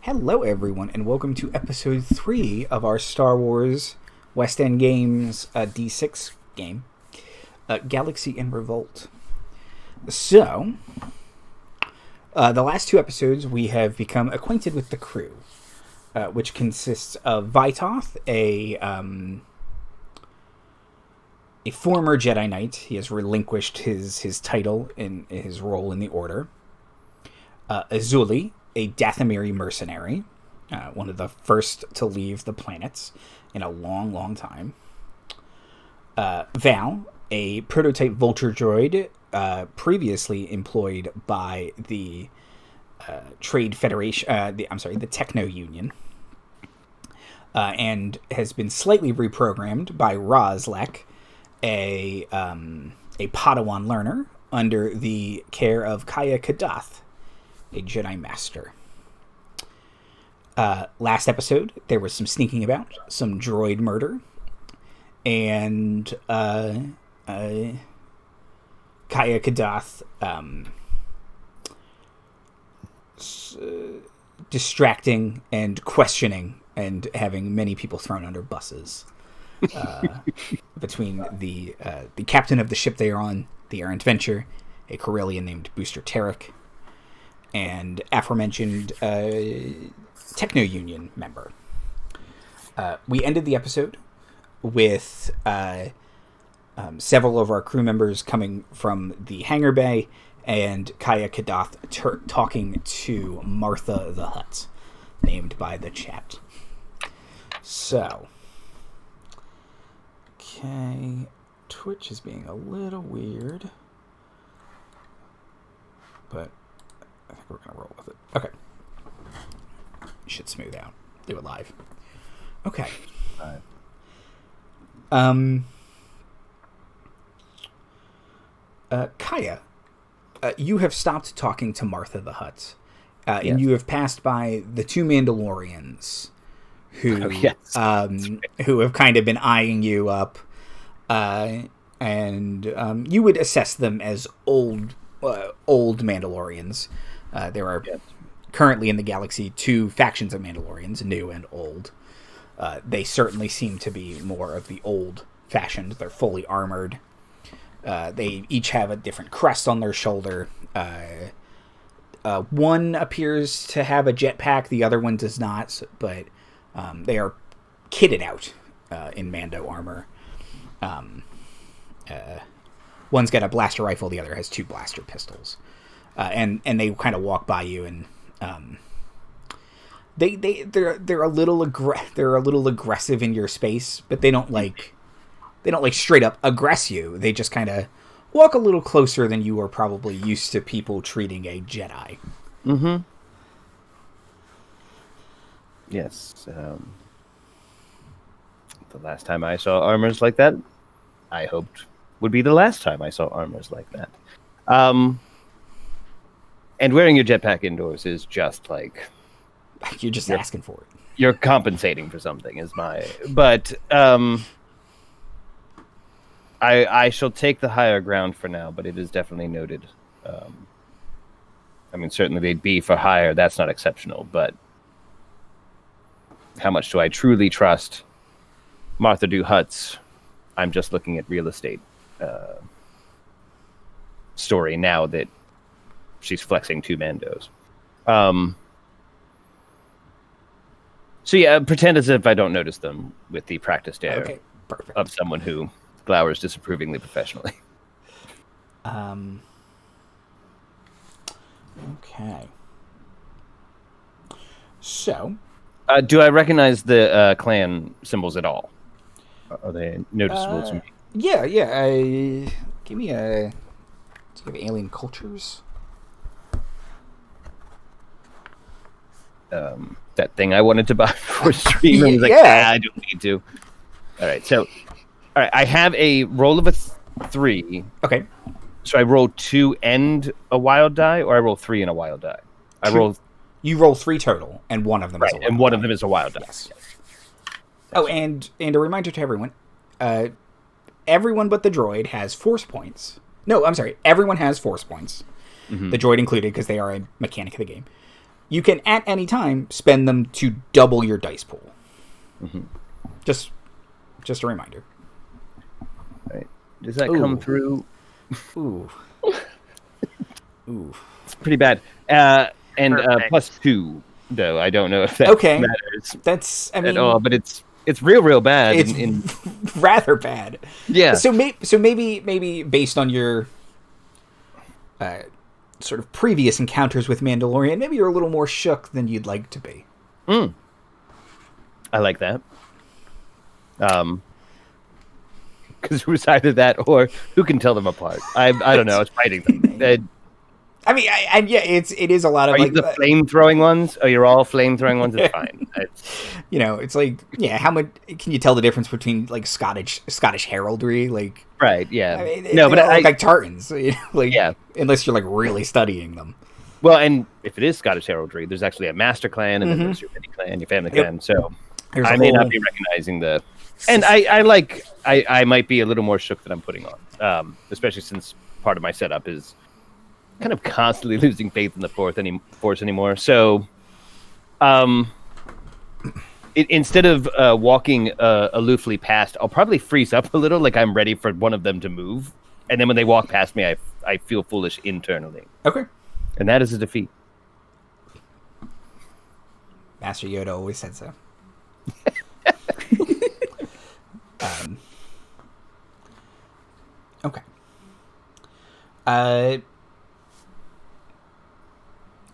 Hello, everyone, and welcome to episode 3 of our Star Wars West End Games D6 game, Galaxy and Revolt. So, the last 2 episodes, we have become acquainted with the crew, which consists of Vytoth, a former Jedi Knight. He has relinquished his title in his role in the Order. Azuli, a Dathomiri mercenary, one of the first to leave the planets in a long, long time. Val, a prototype vulture droid, previously employed by the Trade Federation, the Techno Union, and has been slightly reprogrammed by Ros Lek, a Padawan learner under the care of Kaya-Kadath, a Jedi Master. Last episode, there was some sneaking about, some droid murder, and Kaya-Kadath distracting and questioning and having many people thrown under buses between the captain of the ship they are on, the Errant Venture, a Corellian named Booster Tarek, and aforementioned Techno Union member. We ended the episode with several of our crew members coming from the hangar bay and Kaya-Kadath talking to Martha the Hutt, named by the chat. So, okay, Twitch is being a little weird, but I think we're going to roll with it. Okay. Should smooth out. Do it live. Okay. Kaya, you have stopped talking to Martha the Hutt, yes. And you have passed by the 2 Mandalorians who who have kind of been eyeing you up, and you would assess them as old Mandalorians. There are currently in the galaxy 2 factions of Mandalorians, new and old. They certainly seem to be more of the old-fashioned. They're fully armored. They each have a different crest on their shoulder. One appears to have a jetpack, the other one does not, but they are kitted out in Mando armor. One's got a blaster rifle, the other has 2 blaster pistols. And they kind of walk by you, and they're a little aggressive in your space, but they don't straight up aggress you. They just kind of walk a little closer than you are probably used to people treating a Jedi. Mm-hmm. Yes. The last time I saw armors like that, I hoped would be the last time I saw armors like that. And wearing your jetpack indoors is just like... You're just asking for it. You're compensating for something, is my... But, I shall take the higher ground for now, but it is definitely noted. I mean, certainly they'd be for hire. That's not exceptional, but how much do I truly trust Martha Du Hutt's? I'm just looking at real estate story now that she's flexing 2 Mandos. So yeah, pretend as if I don't notice them with the practiced air of someone who glowers disapprovingly professionally. Okay. So, do I recognize the clan symbols at all? Are they noticeable to me? Yeah. Give me a... Do you have alien cultures? That thing I wanted to buy for stream. I was like, I don't need to. All right, so... All right, I have a roll of a 3. Okay. So I roll 2 and a wild die, or I roll 3 and a wild die? You roll 3 total, and one of them is a wild die. And one of them is a wild die. Yes. Oh, and a reminder to everyone, everyone but the droid has force points. No, I'm sorry, everyone has force points. Mm-hmm. The droid included, because they are a mechanic of the game. you can at any time spend them to double your dice pool. Mm-hmm. Just a reminder. All right. Does that come through? Ooh. It's pretty bad. And +2, though. I don't know if that matters. That's, I mean, at all, but it's real bad. It's rather bad. Yeah. So maybe based on your sort of previous encounters with Mandalorian, maybe you're a little more shook than you'd like to be. I like that. Because it was either that or who can tell them apart? I don't know. It's fighting them. I mean, it is a lot of Are you the flame throwing ones? Oh, you're all flame throwing ones. It's fine. It's like, how much can you tell the difference between like Scottish heraldry, like right? Yeah, I mean, no, but like tartans, unless you're like really studying them. Well, and if it is Scottish heraldry, there's actually a master clan, and then there's your mini clan, your family clan. So I may not be recognizing the. And I might be a little more shook than I'm putting on, especially since part of my setup is kind of constantly losing faith in the force anymore. So, instead of walking aloofly past, I'll probably freeze up a little, like I'm ready for one of them to move, and then when they walk past me, I feel foolish internally. Okay, and that is a defeat. Master Yoda always said so. Okay.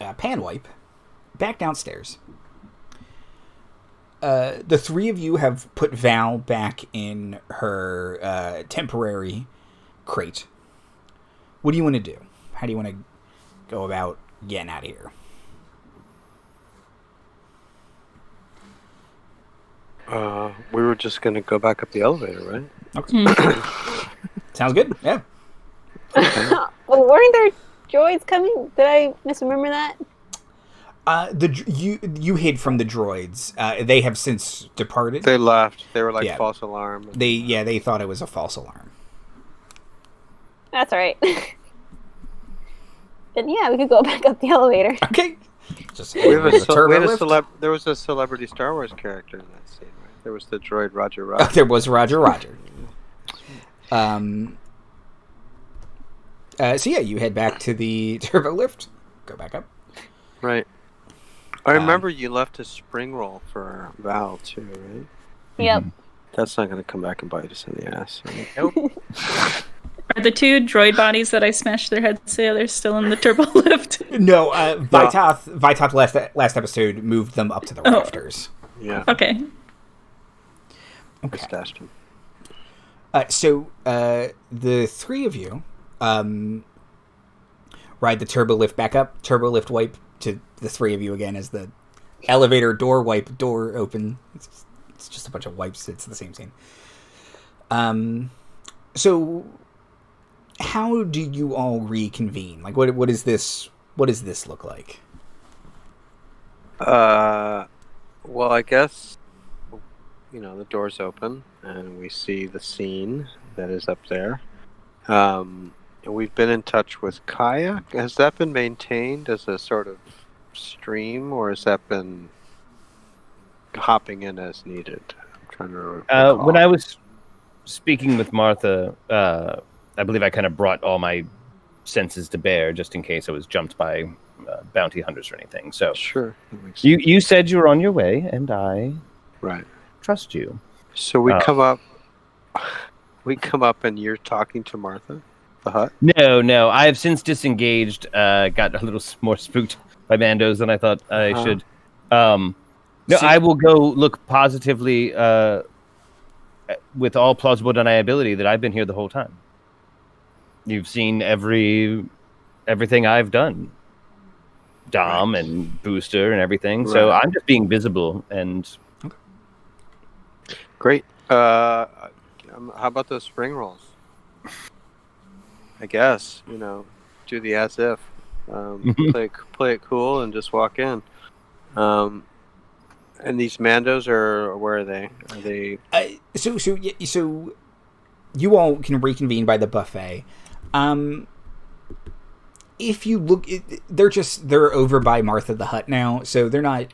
Panwipe, back downstairs. The three of you have put Val back in her temporary crate. What do you want to do? How do you want to go about getting out of here? We were just going to go back up the elevator, right? Okay. Sounds good. Yeah. Well, weren't there droids coming? Did I misremember that? You hid from the droids. They have since departed. They left. They were like false alarm. They thought it was a false alarm. That's all right. Then we could go back up the elevator. Okay. There was a celebrity Star Wars character in that scene, right? There was the droid Roger. There was Roger. So you head back to the turbo lift. Go back up. Right. I remember you left a spring roll for Val too, right? Yep. That's not going to come back and bite us in the ass. Right? Nope. Are the two droid bodies that I smashed their heads together still in the turbo lift? No, Vytoth last episode moved them up to the rafters. Yeah. Okay. Stashed them. So the three of you ride the turbo lift back up. Turbo lift wipe to the three of you again as the elevator door open. It's just a bunch of wipes. It's the same scene. So how do you all reconvene? Like, what is this? What does this look like? Well, I guess the door's open and we see the scene that is up there. And we've been in touch with Kaya. Has that been maintained as a sort of stream, or has that been hopping in as needed? I'm trying to recall. When I was speaking with Martha, I believe I kind of brought all my senses to bear just in case I was jumped by bounty hunters or anything. So sure, you said you were on your way, and I trust you. So we come up. We come up, and you're talking to Martha, the hut. No, I have since disengaged. Got a little more spooked by Mandos than I thought I should. I will go look positively with all plausible deniability that I've been here the whole time. You've seen everything I've done, Dom and Booster and everything. Right. So I'm just being visible and great. How about those spring rolls? I guess do the as if, play it cool and just walk in. And these Mandos where are they? Are they? So you all can reconvene by the buffet. if you look, they're over by Martha the Hut now, so they're not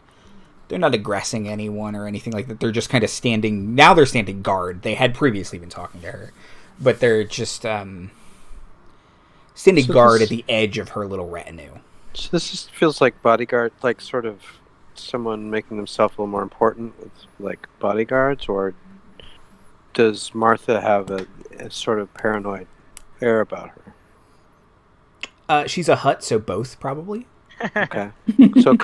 aggressing anyone or anything like that. They're just kind of standing guard. They had previously been talking to her, but they're just standing guard at the edge of her little retinue. So this just feels like bodyguard, like sort of someone making themselves a little more important with like bodyguards, or does Martha have a sort of paranoid air about her? She's a Hut, so both probably. Okay, so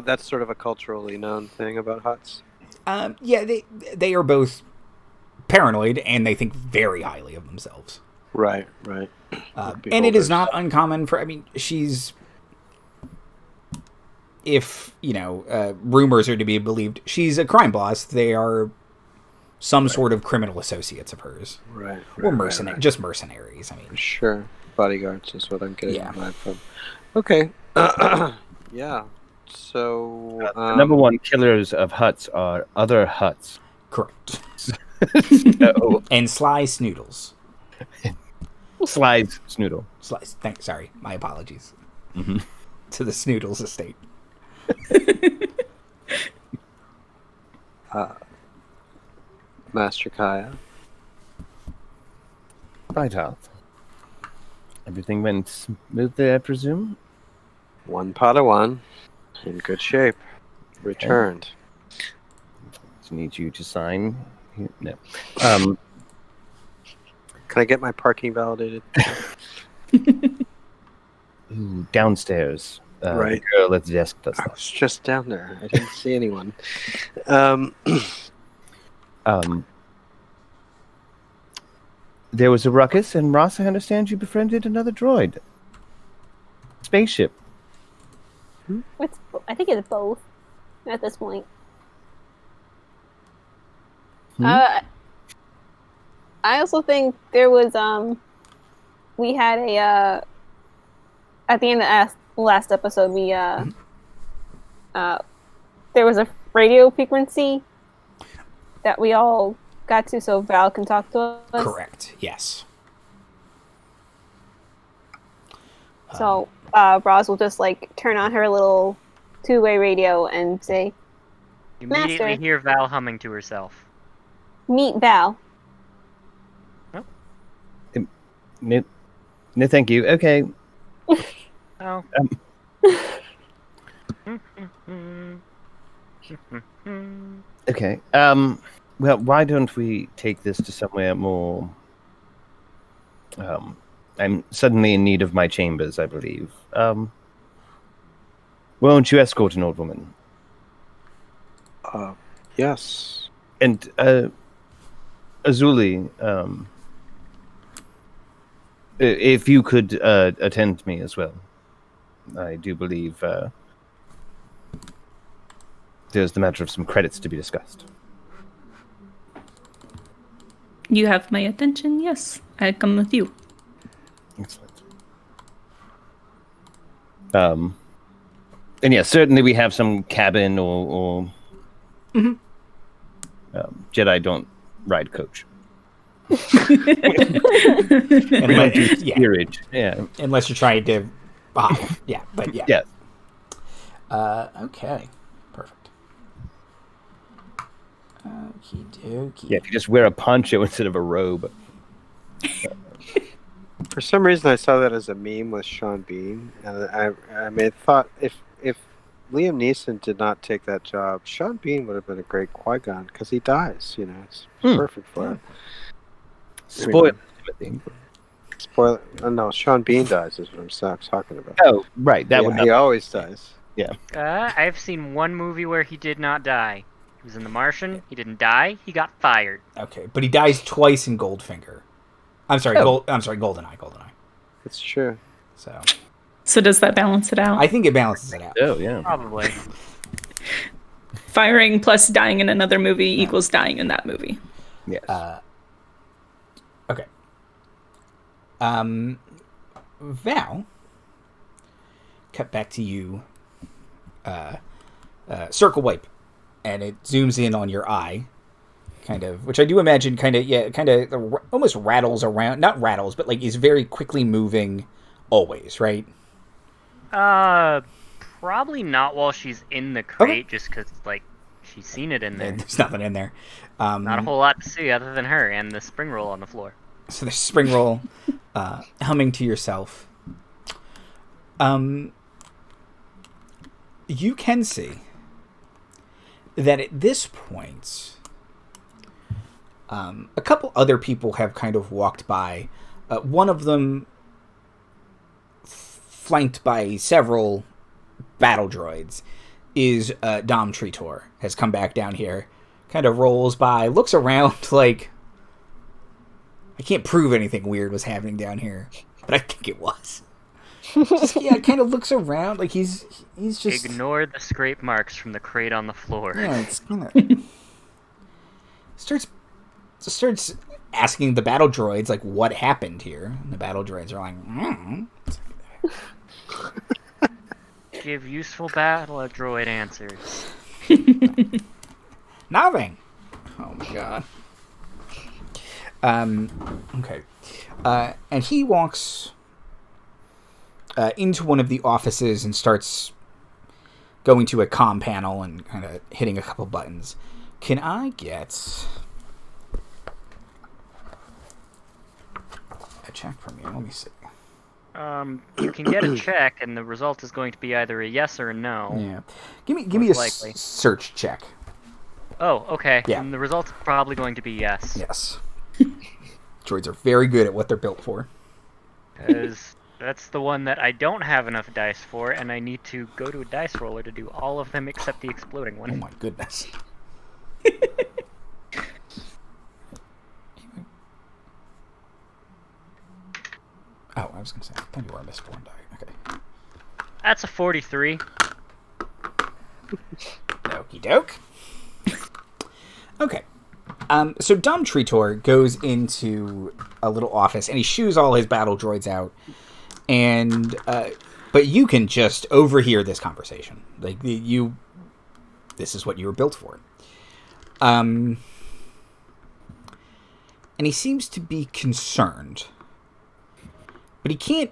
that's sort of a culturally known thing about Huts. Yeah, they are both paranoid, and they think very highly of themselves. Right. And it is not uncommon for. I mean, she's. If, rumors are to be believed, she's a crime boss. They are some sort of criminal associates of hers. Right. Or just mercenaries, I mean. Sure. Bodyguards is what I'm getting from. Okay. Yeah. So... the number one killers of Huts are other Huts. Correct. So, and Sly Snoodles. Slides Snoodle. Sorry. My apologies. Mm-hmm. To the Snoodles estate. Master Kaya. Vytoth. Everything went smoothly, I presume? One Padawan. In good shape. Returned. Just need you to sign. No. Can I get my parking validated? Ooh, downstairs. Right. The girl at the desk does I that. was just down there. I didn't see anyone. There was a ruckus, and Ross, I understand you befriended another droid. Spaceship. I think it's both at this point. I also think there was we had a at the end of the last episode we there was a radio frequency that we all got to, so Val can talk to us. Correct. Yes. So Roz will just turn on her little two-way radio and say, You immediately Master. hear Val humming to herself. "Meet Val." No, thank you. Okay. Oh. Okay. Well, why don't we take this to somewhere more... I'm suddenly in need of my chambers, I believe. Won't you escort an old woman? Yes. And, Azuli, if you could attend me as well. I do believe there's the matter of some credits to be discussed. You have my attention, yes. I come with you. Excellent. And yes, certainly we have some cabin or Jedi don't ride coach. Steerage. Yeah. Unless you're trying to... yeah, but yeah. Yes. Okay. Perfect. Okie dokie. Yeah, if you just wear a poncho instead of a robe. For some reason, I saw that as a meme with Sean Bean, and I thought if Liam Neeson did not take that job, Sean Bean would have been a great Qui-Gon because he dies. It's perfect for it. Spoiler, Timothy. Spoiler. No, Sean Bean dies is what I'm talking about. Oh, right. He always dies. Yeah. I've seen one movie where he did not die. He was in The Martian. He didn't die. He got fired. Okay, but he dies twice in Goldfinger. I'm sorry, Goldeneye. It's true. So does that balance it out? I think it balances it out. Oh, yeah. Probably. Firing plus dying in another movie equals dying in that movie. Yes. Okay. Val, cut back to you. Circle wipe, and it zooms in on your eye, kind of, which I do imagine almost rattles around. Not rattles, but is very quickly moving, always, right? Probably not while she's in the crate, just because, like, she's seen it in there. There's nothing in there. Not a whole lot to see other than her and the spring roll on the floor. So there's spring roll, humming to yourself. You can see that at this point, a couple other people have kind of walked by. One of them, flanked by several battle droids, is Dom Tritor, has come back down here, kind of rolls by, looks around like, I can't prove anything weird was happening down here, but I think it was. Just, kind of looks around like he's just... Ignore the scrape marks from the crate on the floor. Yeah, it's kind of... starts asking the battle droids, like, what happened here. And the battle droids are like, Give useful battle droid answers. Nothing. Oh my god. Okay. And he walks into one of the offices and starts going to a comm panel and kind of hitting a couple buttons. Can I get a check from you? Let me see. You can get a check, and the result is going to be either a yes or a no. Yeah. Give me a search check. Oh, okay. Yeah. And the result's probably going to be yes. Yes. Droids are very good at what they're built for. Because that's the one that I don't have enough dice for, and I need to go to a dice roller to do all of them except the exploding one. Oh my goodness. Oh, I was going to say, I thought you were a missed one die. Okay. That's a 43. Okie doke. Okay. So Dom Tritor goes into a little office and he shoos all his battle droids out, and but you can just overhear this conversation. Like this is what you were built for. And he seems to be concerned, but he can't.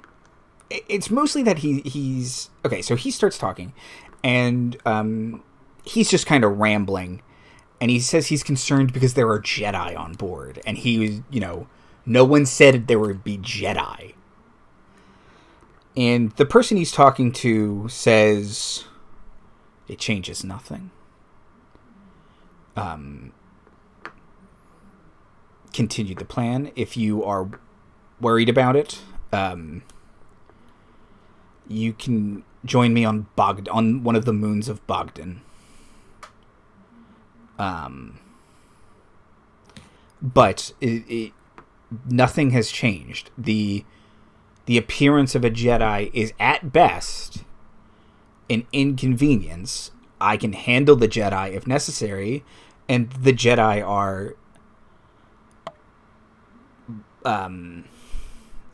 It's mostly that he's okay. So he starts talking, and he's just kind of rambling. And he says he's concerned because there are Jedi on board. And he, no one said there would be Jedi. And the person he's talking to says, it changes nothing. Continue the plan. If you are worried about it, you can join me on on one of the moons of Bogdan. But nothing has changed. The appearance of a Jedi is at best an inconvenience. I can handle the Jedi if necessary, and the Jedi are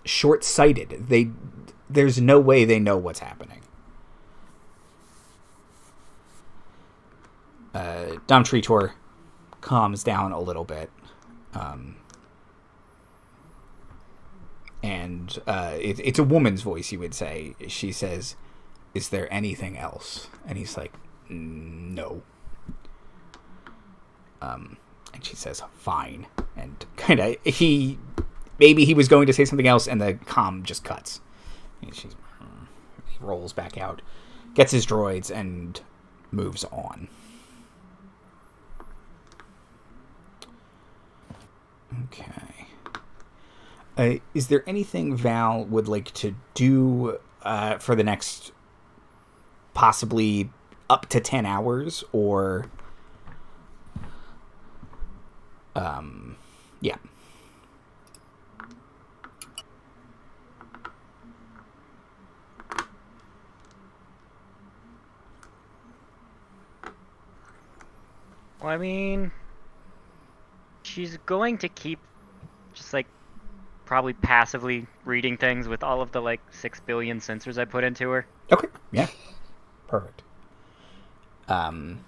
short-sighted. There's no way they know what's happening. Dom Tritor calms down a little bit. And it's a woman's voice, you would say. She says, is there anything else? And he's like, no. And she says, fine. And kind of, maybe he was going to say something else, and the comm just cuts. And he rolls back out, gets his droids, and moves on. Okay. Is there anything Val would like to do for the next possibly up to 10 hours? Or... yeah. Well, I mean... she's going to keep just, probably passively reading things with all of the, 6 billion sensors I put into her. Okay, yeah. Perfect. And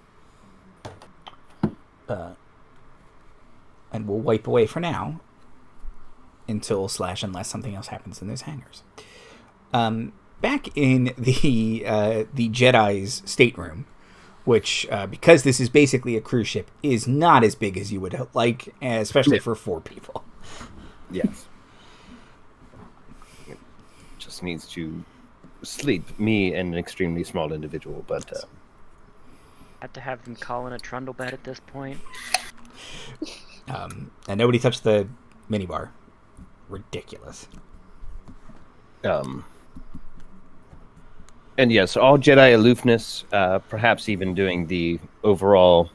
we'll wipe away for now until / unless something else happens in those hangars. back in the Jedi's stateroom, which, because this is basically a cruise ship, is not as big as you would like, especially for 4 people. Yes. It just needs to sleep, me and an extremely small individual, but... Had to have them call in a trundle bed at this point. And nobody touched the minibar. Ridiculous. And yes, all Jedi aloofness, perhaps even doing the overall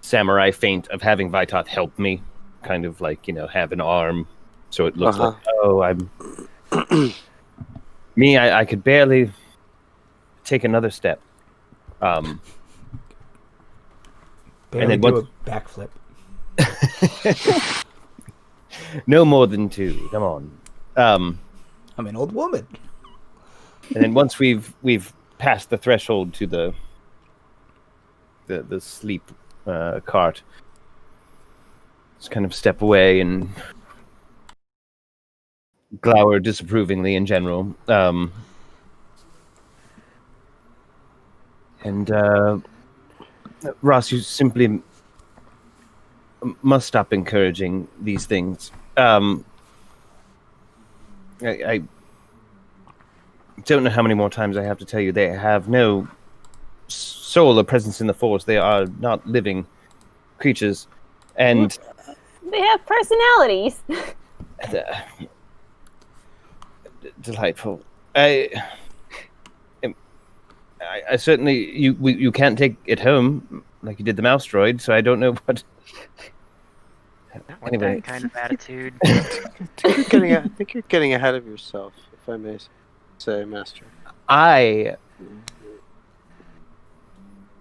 samurai feint of having Vytoth help me, kind of like, have an arm, so it looks like, oh, I'm... me, I could barely take another step. Barely and then do a backflip. No more than 2. Come on. I'm an old woman. And then once we've passed the threshold to the sleep cart, just kind of step away and glower disapprovingly in general. And Ross, you simply must stop encouraging these things. I don't know how many more times I have to tell you they have no soul or presence in the Force. They are not living creatures, and they have personalities. Delightful. I certainly you can't take it home like you did the mouse droid, so I don't know what. Not with that kind of attitude. I think you're getting ahead of yourself, if I may say, Master. I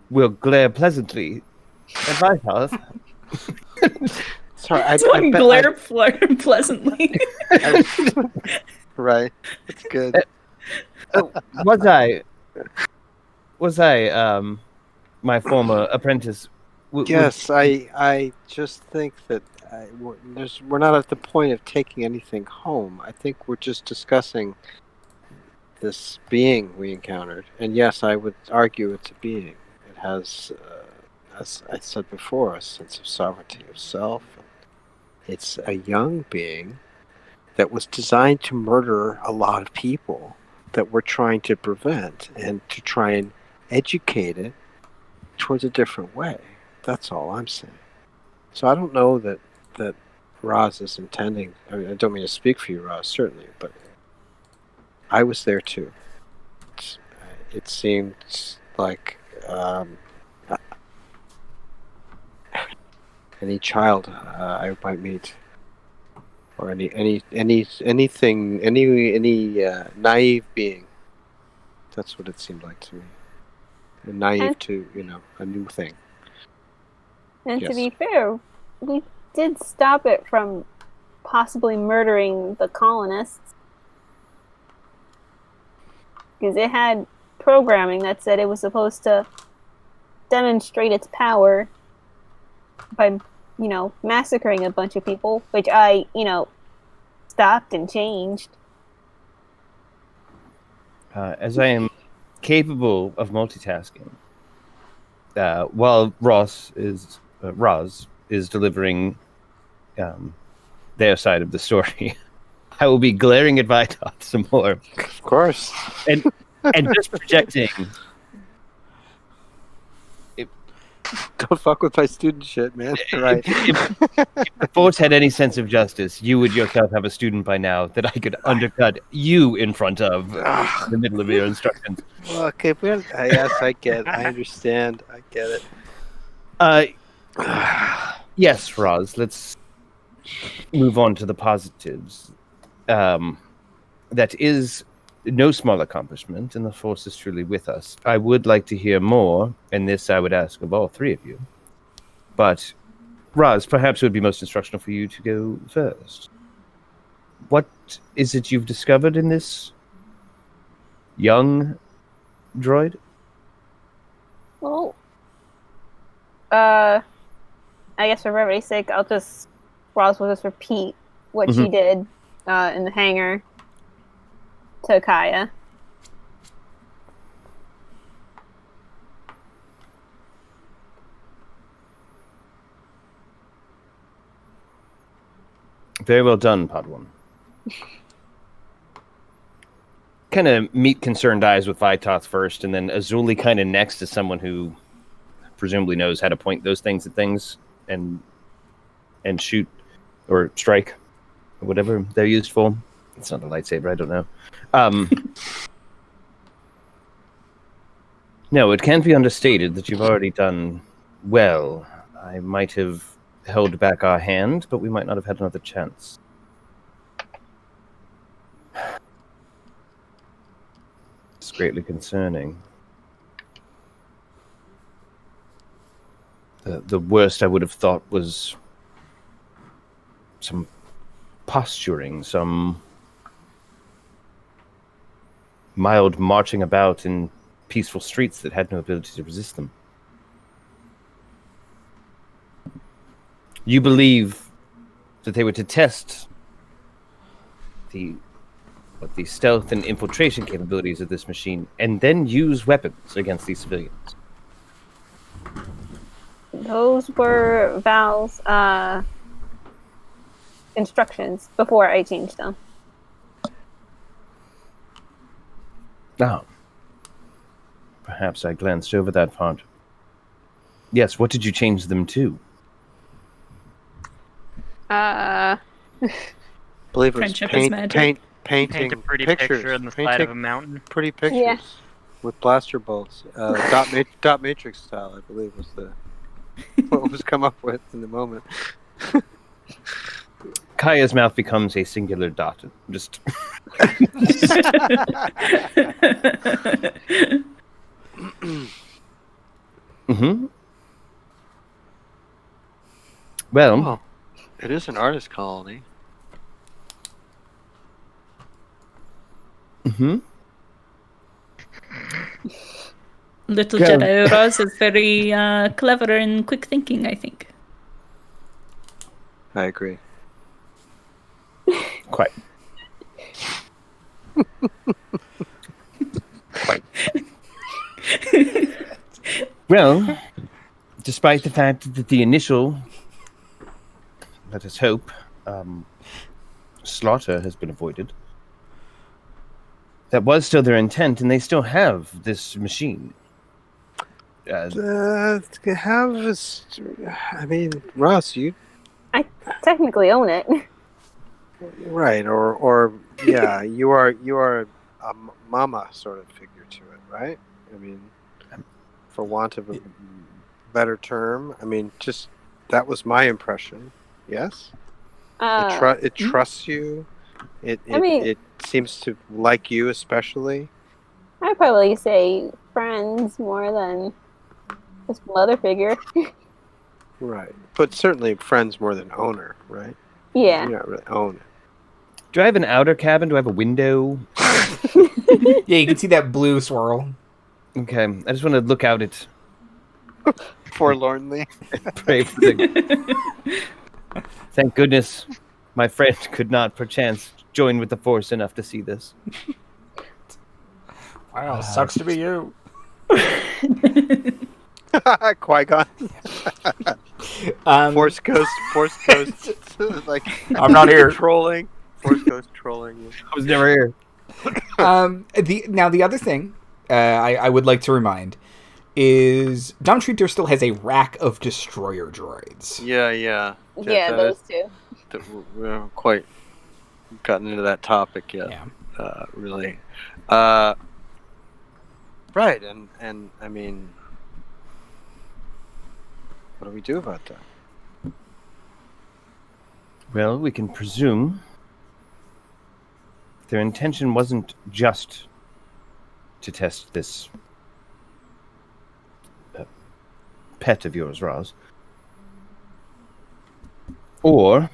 will glare pleasantly at Vytoth. Sorry, I glare pleasantly. Right, that's good. Was I my former apprentice? Yes, I just think that we're not at the point of taking anything home. I think we're just discussing this being we encountered. And yes, I would argue it's a being. It has, as I said before, a sense of sovereignty of self. It's a young being that was designed to murder a lot of people that we're trying to prevent and to try and educate it towards a different way. That's all I'm saying. So I don't know that Ros is intending... I mean, I don't mean to speak for you, Ros, certainly, but I was there too. It seemed like any child I might meet, or any naive being. That's what it seemed like to me. Naive to a new thing. And to be fair, we did stop it from possibly murdering the colonists. Because it had programming that said it was supposed to demonstrate its power by, massacring a bunch of people, which I, stopped and changed. As I am capable of multitasking, while Ros is delivering their side of the story, I will be glaring at Vytoth some more. Of course. And just projecting. Don't fuck with my student shit, man. Right. If the Force had any sense of justice, you would yourself have a student by now that I could undercut you in front of in the middle of your instructions. Well, okay, yes, I get it. I understand. I get it. Yes, Ros, let's move on to the positives. That is no small accomplishment, and the Force is truly with us. I would like to hear more, and this I would ask of all 3 of you. But, Ros, perhaps it would be most instructional for you to go first. What is it you've discovered in this young droid? Well, I guess for everybody's sake, Ros will just repeat what she did in the hangar to Kaya. Very well done, Padawan. Kind of meet concerned eyes with Vytoth first, and then Azuli kind of next to someone who presumably knows how to point those things at things and shoot or strike or whatever they're used for. It's not a lightsaber, I don't know. No, it can't be understated that you've already done well. I might have held back our hand, but we might not have had another chance. It's greatly concerning. The worst I would have thought was some posturing, some mild marching about in peaceful streets that had no ability to resist them. You believe that they were to test the stealth and infiltration capabilities of this machine and then use weapons against these civilians. Those were Val's instructions before I changed them. Now, perhaps I glanced over that part. Yes, what did you change them to? I believe it was Friendship is magic. painting Paint a pretty pictures, picture on the side of a mountain. pretty pictures Yeah. with blaster bolts, dot matrix style. I believe was what was come up with in the moment. Kaya's mouth becomes a singular dot. Just mm-hmm. Well, Oh, it is an artist colony. mm-hmm. Little Go. Jedi Ros is very clever and quick thinking, I think. I agree. Quite. Quite. Well, despite the fact that the initial, let us hope, slaughter has been avoided, that was still their intent, and they still have this machine. I mean, Ross, you I technically own it. right, or yeah, you are a mama sort of figure to it, right? I mean, for want of a better term, I mean, just that was my impression. Yes, it trusts you. It seems to like you especially. I'd probably say friends more than just mother figure. Right, but certainly friends more than owner, right? Yeah. You're not really owner. Do I have an outer cabin? Do I have a window? Yeah, you can see that blue swirl. Okay, I just want to look out at... Forlornly. Pray for the... Thank goodness my friend could not perchance join with the Force enough to see this. Wow, sucks to be you. Qui-Gon. Force Ghost. Like, I'm not here. Trolling. Force Ghost trolling you. I was never here. The other thing I would like to remind is Don Treater still has a rack of destroyer droids. Yeah. Yeah, that those is- two. We haven't quite gotten into that topic yet. Yeah. Really. Right, and I mean, what do we do about that? Well, we can presume their intention wasn't just to test this pet of yours, Ros. Or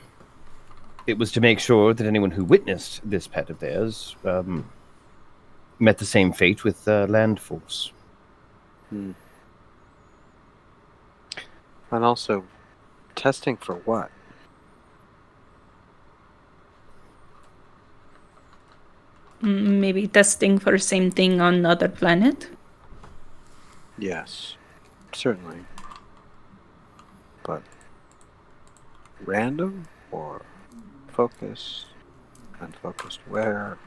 it was to make sure that anyone who witnessed this pet of theirs met the same fate with Land Force. And also, testing for what? Maybe testing for the same thing on another planet? Yes, certainly. But random or Unfocused. Unfocused where?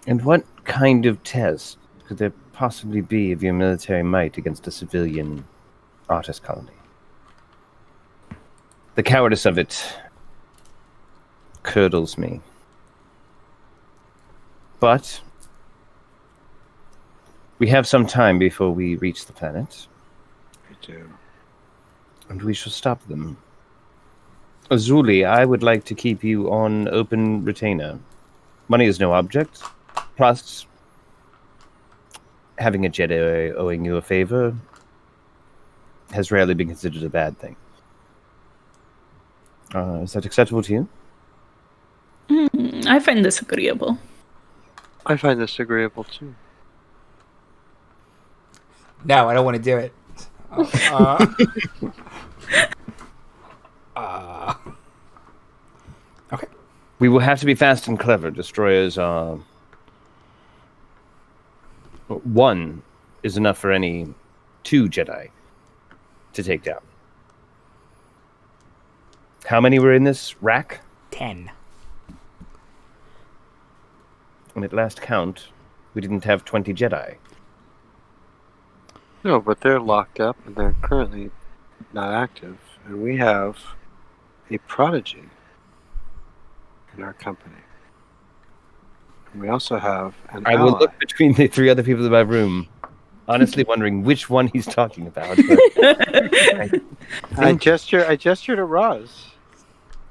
And what kind of test could there possibly be of your military might against a civilian artist colony? The cowardice of it curdles me. But we have some time before we reach the planet. We do. And we shall stop them. Azuli, I would like to keep you on open retainer. Money is no object. Plus, having a Jedi owing you a favor has rarely been considered a bad thing. Is that acceptable to you? I find this agreeable. I find this agreeable too. No, I don't want to do it. Okay. We will have to be fast and clever. Destroyers are... One is enough for any 2 Jedi to take down. How many were in this rack? 10. And at last count, we didn't have 20 Jedi. No, but they're locked up and they're currently not active. And we have a prodigy in our company. And we also have an I ally. will look between the 3 other people in my room, honestly wondering which one he's talking about. But I gesture to Ros.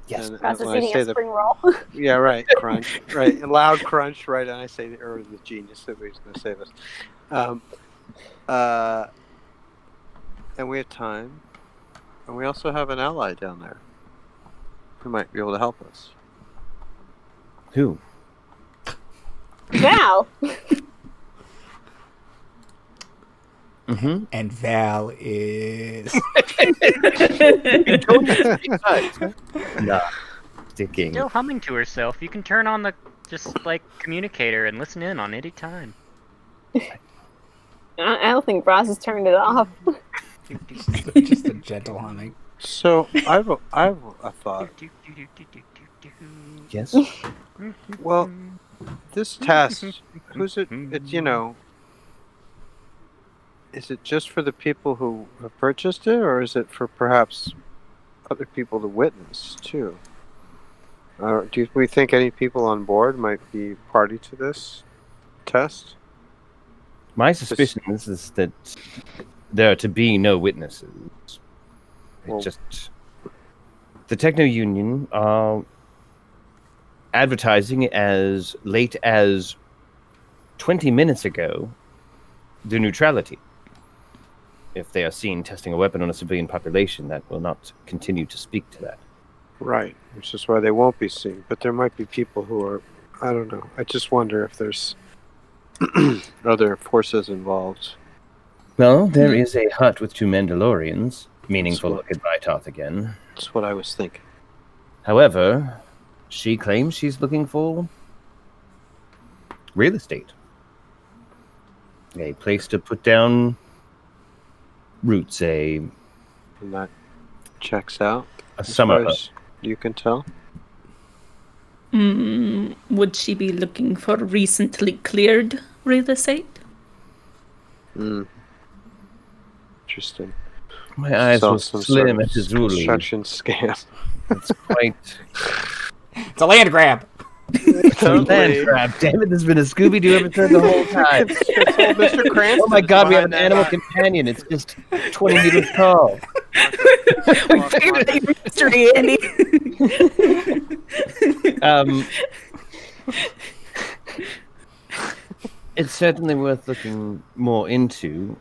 Yes. And Process when I eating say a spring roll. yeah, right, crunch, right, a loud crunch, right, and I say, or the genius that was going to say this. And we have time, and we also have an ally down there who might be able to help us. Who? Val. Mm-hmm. And Val is... Nah. Sticking. Still humming to herself. You can turn on the communicator and listen in on any time. I don't think Ross has turned it off. just a gentle humming. So I have a thought. Yes. Well, this test, who's it? It's is it just for the people who have purchased it, or is it for perhaps other people to witness too? Do we think any people on board might be party to this test? My suspicion is that there are to be no witnesses. Well, Just the Techno Union are advertising as late as 20 minutes ago their neutrality. If they are seen testing a weapon on a civilian population, that will not continue to speak to that. right, which is why they won't be seen. But there might be people who are, I don't know. I just wonder if there's other forces involved. Well, there is a hut with 2 Mandalorians. Meaningful look at Vytoth again. That's what I was thinking. However, she claims she's looking for real estate. A place to put down roots, And that checks out. a as summer far hut. as you can tell. Would she be looking for recently cleared real estate? Interesting. My eyes So were some slim sort at of Azuli. construction scam. It's quite It's a land grab. a land grab. Damn it, there's been a Scooby-Doo episode the whole time. Mr. Cranston. Oh my god, we have an behind animal that. companion. It's just 20 meters tall. We figured out your mystery, Andy. It's certainly worth looking more into.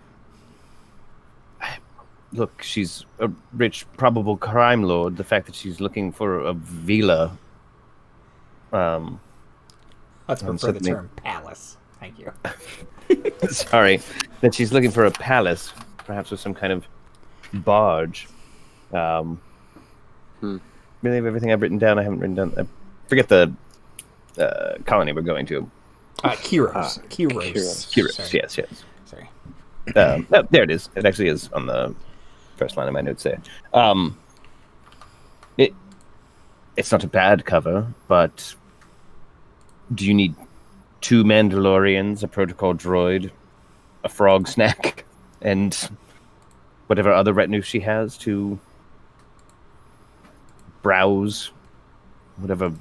Look, she's a rich, probable crime lord. The fact that she's looking for a villa. Let's prefer the certainly- term palace. Thank you. Sorry, that she's looking for a palace, perhaps with some kind of barge. Really, of everything I've written down, I haven't written down. I forget the colony we're going to. Kiros. Kiros, Sorry. yes. Sorry. Oh, there it is. It actually is on the first line of my notes there. It's not a bad cover, but do you need 2 Mandalorians, a protocol droid, a frog snack, and whatever other retinue she has to browse whatever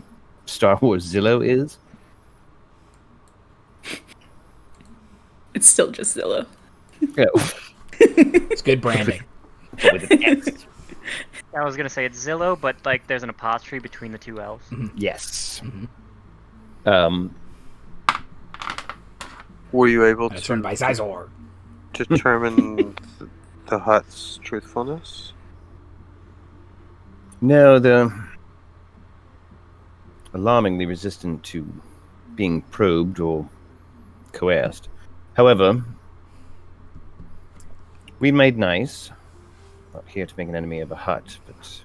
Star Wars Zillow is? It's still just Zillow. Yeah. It's good branding. With an X. I was gonna say it's Zillow, but like there's an apostrophe between the 2 L's. Yes. Were you able It's to run by Zizor. determine the hut's truthfulness? No, they're alarmingly resistant to being probed or coerced. However, we made nice. Not here to make an enemy of a hut, but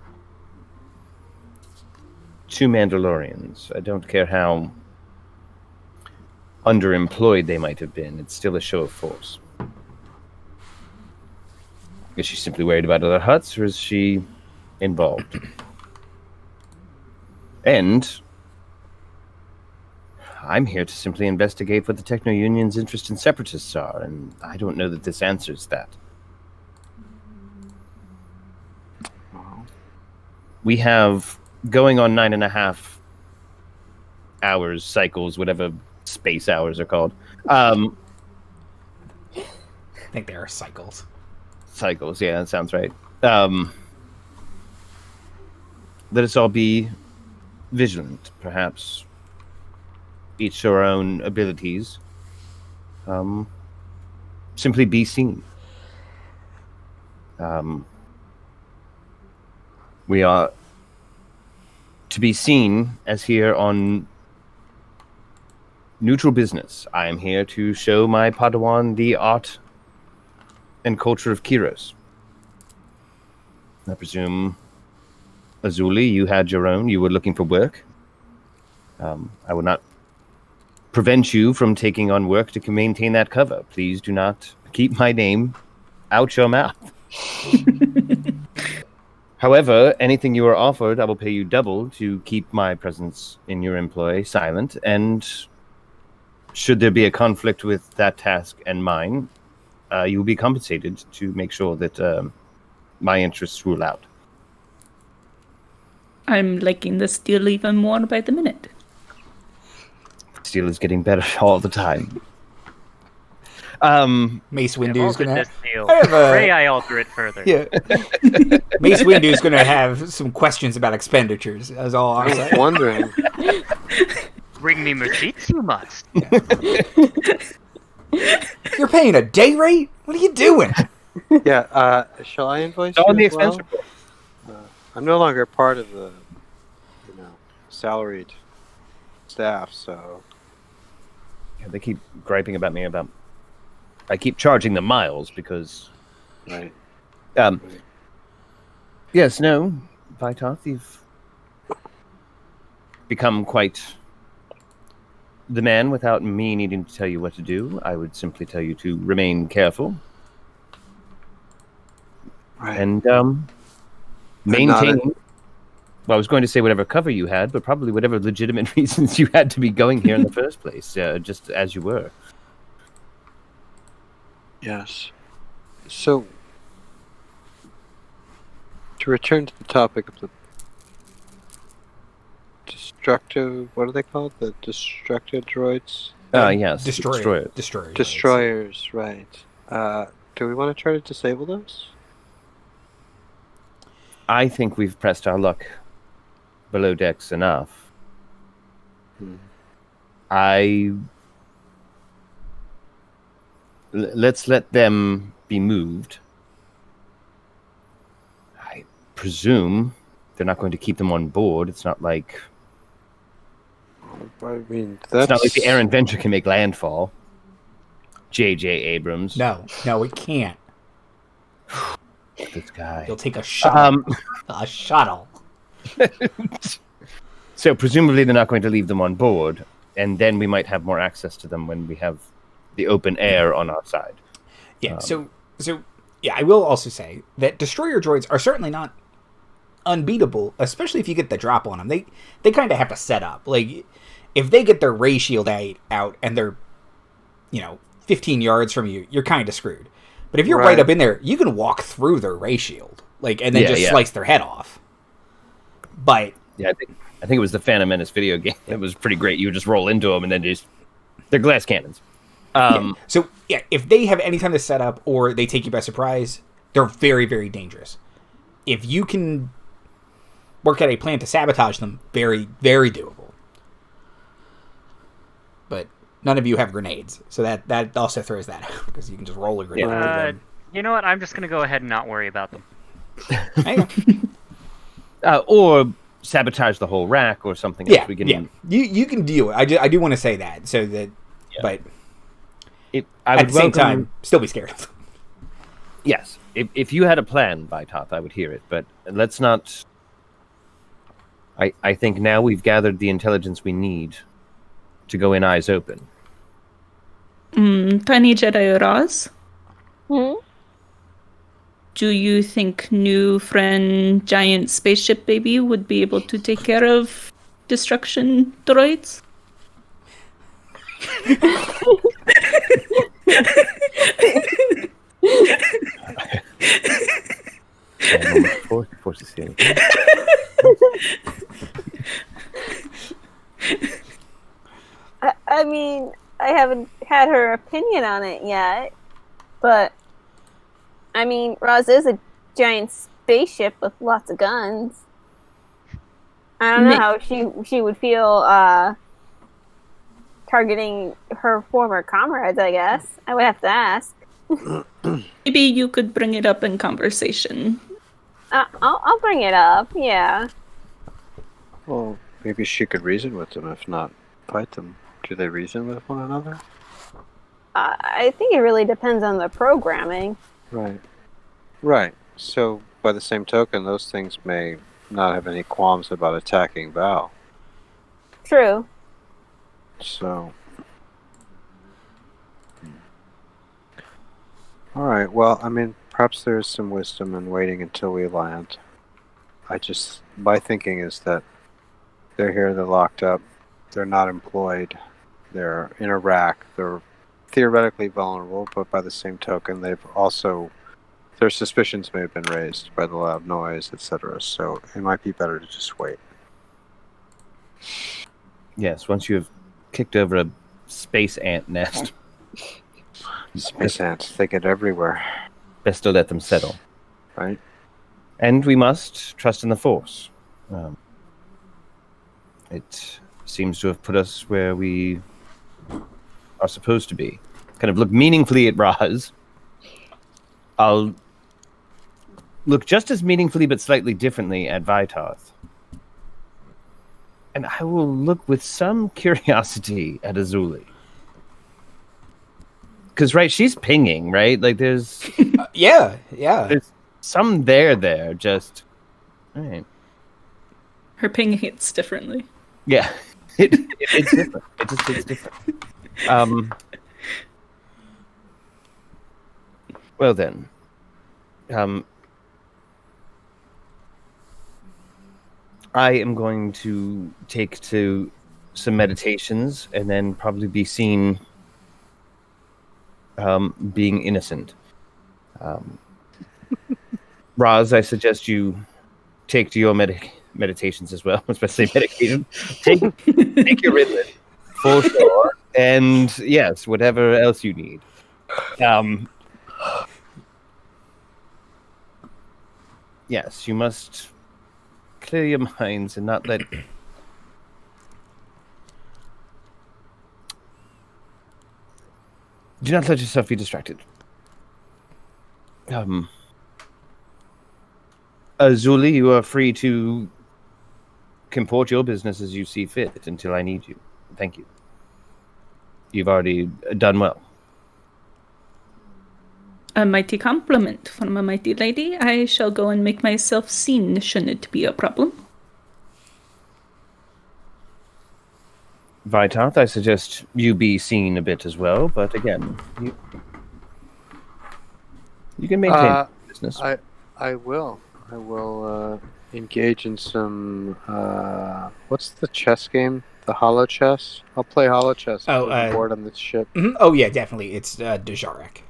2 Mandalorians. I don't care how underemployed they might have been. It's still a show of force. Is she simply worried about other huts, or is she involved? And I'm here to simply investigate what the Techno-Union's interest in separatists are, and I don't know that this answers that. We have going on 9.5 hours, cycles, whatever space hours are called. I think they are cycles. Cycles, yeah, that sounds right. Let us all be vigilant, perhaps. Each to our own abilities. Simply be seen. We are to be seen as here on neutral business. I am here to show my Padawan the art and culture of Kyros. I presume, Azuli, you had your own. You were looking for work. I will not prevent you from taking on work to maintain that cover. Please do not keep my name out your mouth. However, anything you are offered, I will pay you double to keep my presence in your employ silent, and should there be a conflict with that task and mine, you will be compensated to make sure that my interests rule out. I'm liking this deal even more by the minute. Steel is getting better all the time. Mace Windu's gonna this deal. I have a- Pray I alter it further. Yeah. Mace Windu's gonna have some questions about expenditures. That's all I'm I was saying. wondering. Bring me receipts, you must. You're paying a day rate? What are you doing? Yeah, shall I invoice On the you as expense well? report. I'm no longer part of the, salaried staff, so... Yeah, they keep griping about me about... I keep charging them miles because... Right. Yes, no, Vytoth, you've become quite the man without me needing to tell you what to do. I would simply tell you to remain careful Right. and maintain... Well, I was going to say whatever cover you had, but probably whatever legitimate reasons you had to be going here in the first place, just as you were. Yes. So, to return to the topic of the destructive, what are they called? The destructive droids? Yes. Destroyers. Destroyers, right. Do we want to try to disable those? I think we've pressed our luck below decks enough. Let's let them be moved. I presume they're not going to keep them on board. It's not like I mean, it's not like the Aaron Venture can make landfall. J.J. Abrams. No, it can't. This guy. You'll take a shuttle. A shuttle. So presumably they're not going to leave them on board, and then we might have more access to them when we have the open air on our side. Yeah, so yeah, I will also say that destroyer droids are certainly not unbeatable, especially if you get the drop on them. They kind of have to set up. Like, if they get their ray shield out and they're, 15 yards from you, you're kind of screwed. But if you're right up in there, you can walk through their ray shield, and then slice their head off. But yeah, I think it was the Phantom Menace video game. It was pretty great. You would just roll into them and then they're glass cannons. So if they have any time to set up or they take you by surprise, they're very, very dangerous. If you can work out a plan to sabotage them, very, very doable. But none of you have grenades, so that also throws that out, because you can just roll a grenade. You know what? I'm just going to go ahead and not worry about them. Or sabotage the whole rack or something else. We can, You can deal with it. I do want to say that, so that, but at the same time, still be scared of them. Yes. If you had a plan, Vytoth, I would hear it, but let's not... I think now we've gathered the intelligence we need to go in eyes open. Tiny Jedi Ros? Hmm? Do you think new friend Giant Spaceship Baby would be able to take care of destruction droids? Force is here. I mean, I haven't had her opinion on it yet, but I mean, Ros is a giant spaceship with lots of guns. I don't know how she would feel targeting her former comrades, I guess. I would have to ask. Maybe you could bring it up in conversation. I'll bring it up, yeah. Well, maybe she could reason with them, if not fight them. Do they reason with one another? I think it really depends on the programming. Right. So, by the same token, those things may not have any qualms about attacking Val. True. So... Alright, well, I mean, perhaps there is some wisdom in waiting until we land. My thinking is that they're here, they're locked up, they're not employed, they're in a rack, they're theoretically vulnerable, but by the same token, their suspicions may have been raised by the loud noise, etc. So it might be better to just wait. Yes, once you have kicked over a space ant nest. Space ants, they get everywhere. Best to let them settle. Right. And we must trust in the Force. It seems to have put us where we are supposed to be. Kind of look meaningfully at Ros. I'll look just as meaningfully but slightly differently at Vytoth. And I will look with some curiosity at Azuli. Because, right, she's pinging, right? Like, there's... Yeah. There's some there, just... All right. Her ping hits differently. Yeah. It's different. It's different. Well, then. I am going to take to some meditations and then probably be seen... being innocent. Ros, I suggest you take to your meditations as well, especially medication. Take your Ritalin, for sure. And yes, whatever else you need. Yes, you must clear your minds and not let... Do not let yourself be distracted. Azuli, you are free to comport your business as you see fit until I need you. Thank you. You've already done well. A mighty compliment from a mighty lady. I shall go and make myself seen, shouldn't it be a problem. Vytoth, I suggest you be seen a bit as well, but again, you can maintain business. I will engage in some. What's the chess game? The hollow chess. I'll play hollow chess. Oh, I'm bored on this ship. Oh yeah, definitely. It's Dejarik.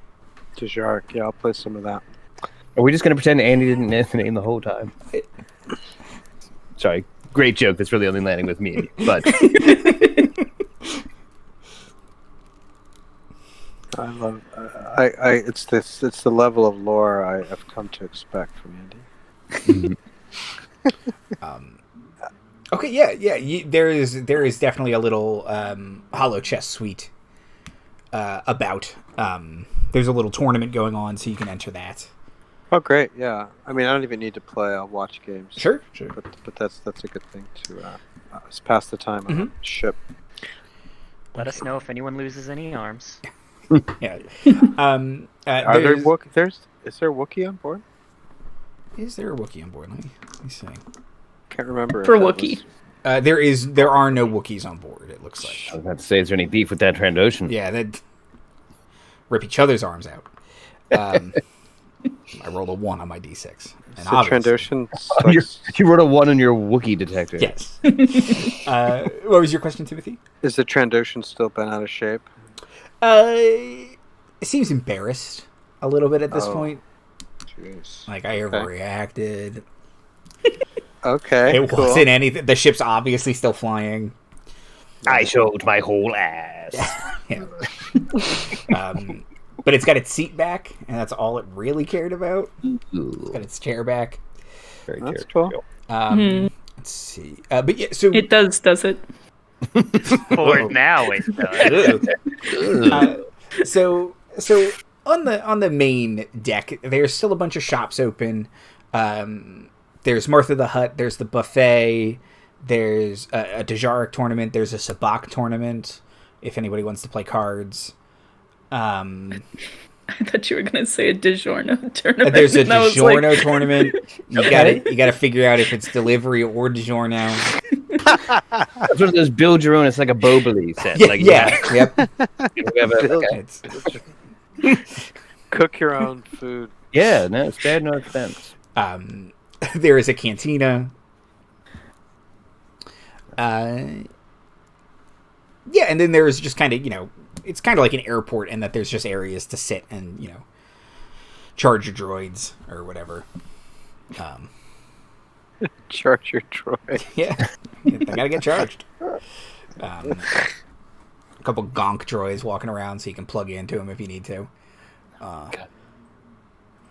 Dejarik. Yeah, I'll play some of that. Are we just gonna pretend Andy didn't name the whole time? Sorry, great joke. That's really only landing with me, but. I love. It's the level of lore I've come to expect from Andy. Okay, yeah. There is definitely a little hollow chess suite about. There's a little tournament going on, so you can enter that. Oh, great! Yeah, I mean, I don't even need to play. I'll watch games. Sure. But that's a good thing to pass the time on a ship. Let us know if anyone loses any arms. Yeah. Are there is there a Wookiee on board? Is there a Wookiee on board? Let me see. Can't remember. For Wookiee. There are no Wookiees on board, it looks like. I was about to say, is there any beef with that Trandoshan? Yeah, they'd rip each other's arms out. I rolled a 1 on my d6. And Trandoshan. You rolled a 1 on your Wookiee detector. Yes. What was your question, Timothy? Is the Trandoshan still bent out of shape? It seems embarrassed a little bit at this point. Jeez. Like, I overreacted. Okay. It wasn't anything. The ship's obviously still flying. I showed my whole ass. Yeah. But it's got its seat back, and that's all it really cared about. It's got its chair back. Very That's territorial. cool. Let's see. But yeah, so It does it? For now, it does. So on the main deck, there's still a bunch of shops open. There's Martha the Hutt. There's the buffet. There's a Dejarik tournament. There's a Sabak tournament. If anybody wants to play cards. I thought you were going to say a DiGiorno tournament. There's a DiGiorno tournament. You gotta figure out if it's delivery or DiGiorno. It's one of those build your own. It's like a Boboli set. Yep. Cook your own food. Yeah, no, it's bad, no expense. There is a cantina. And then there's just kind of, it's kind of like an airport in that there's just areas to sit and, charge your droids or whatever. Charge your droid. Yeah. They gotta get charged. A couple gonk droids walking around so you can plug into them if you need to.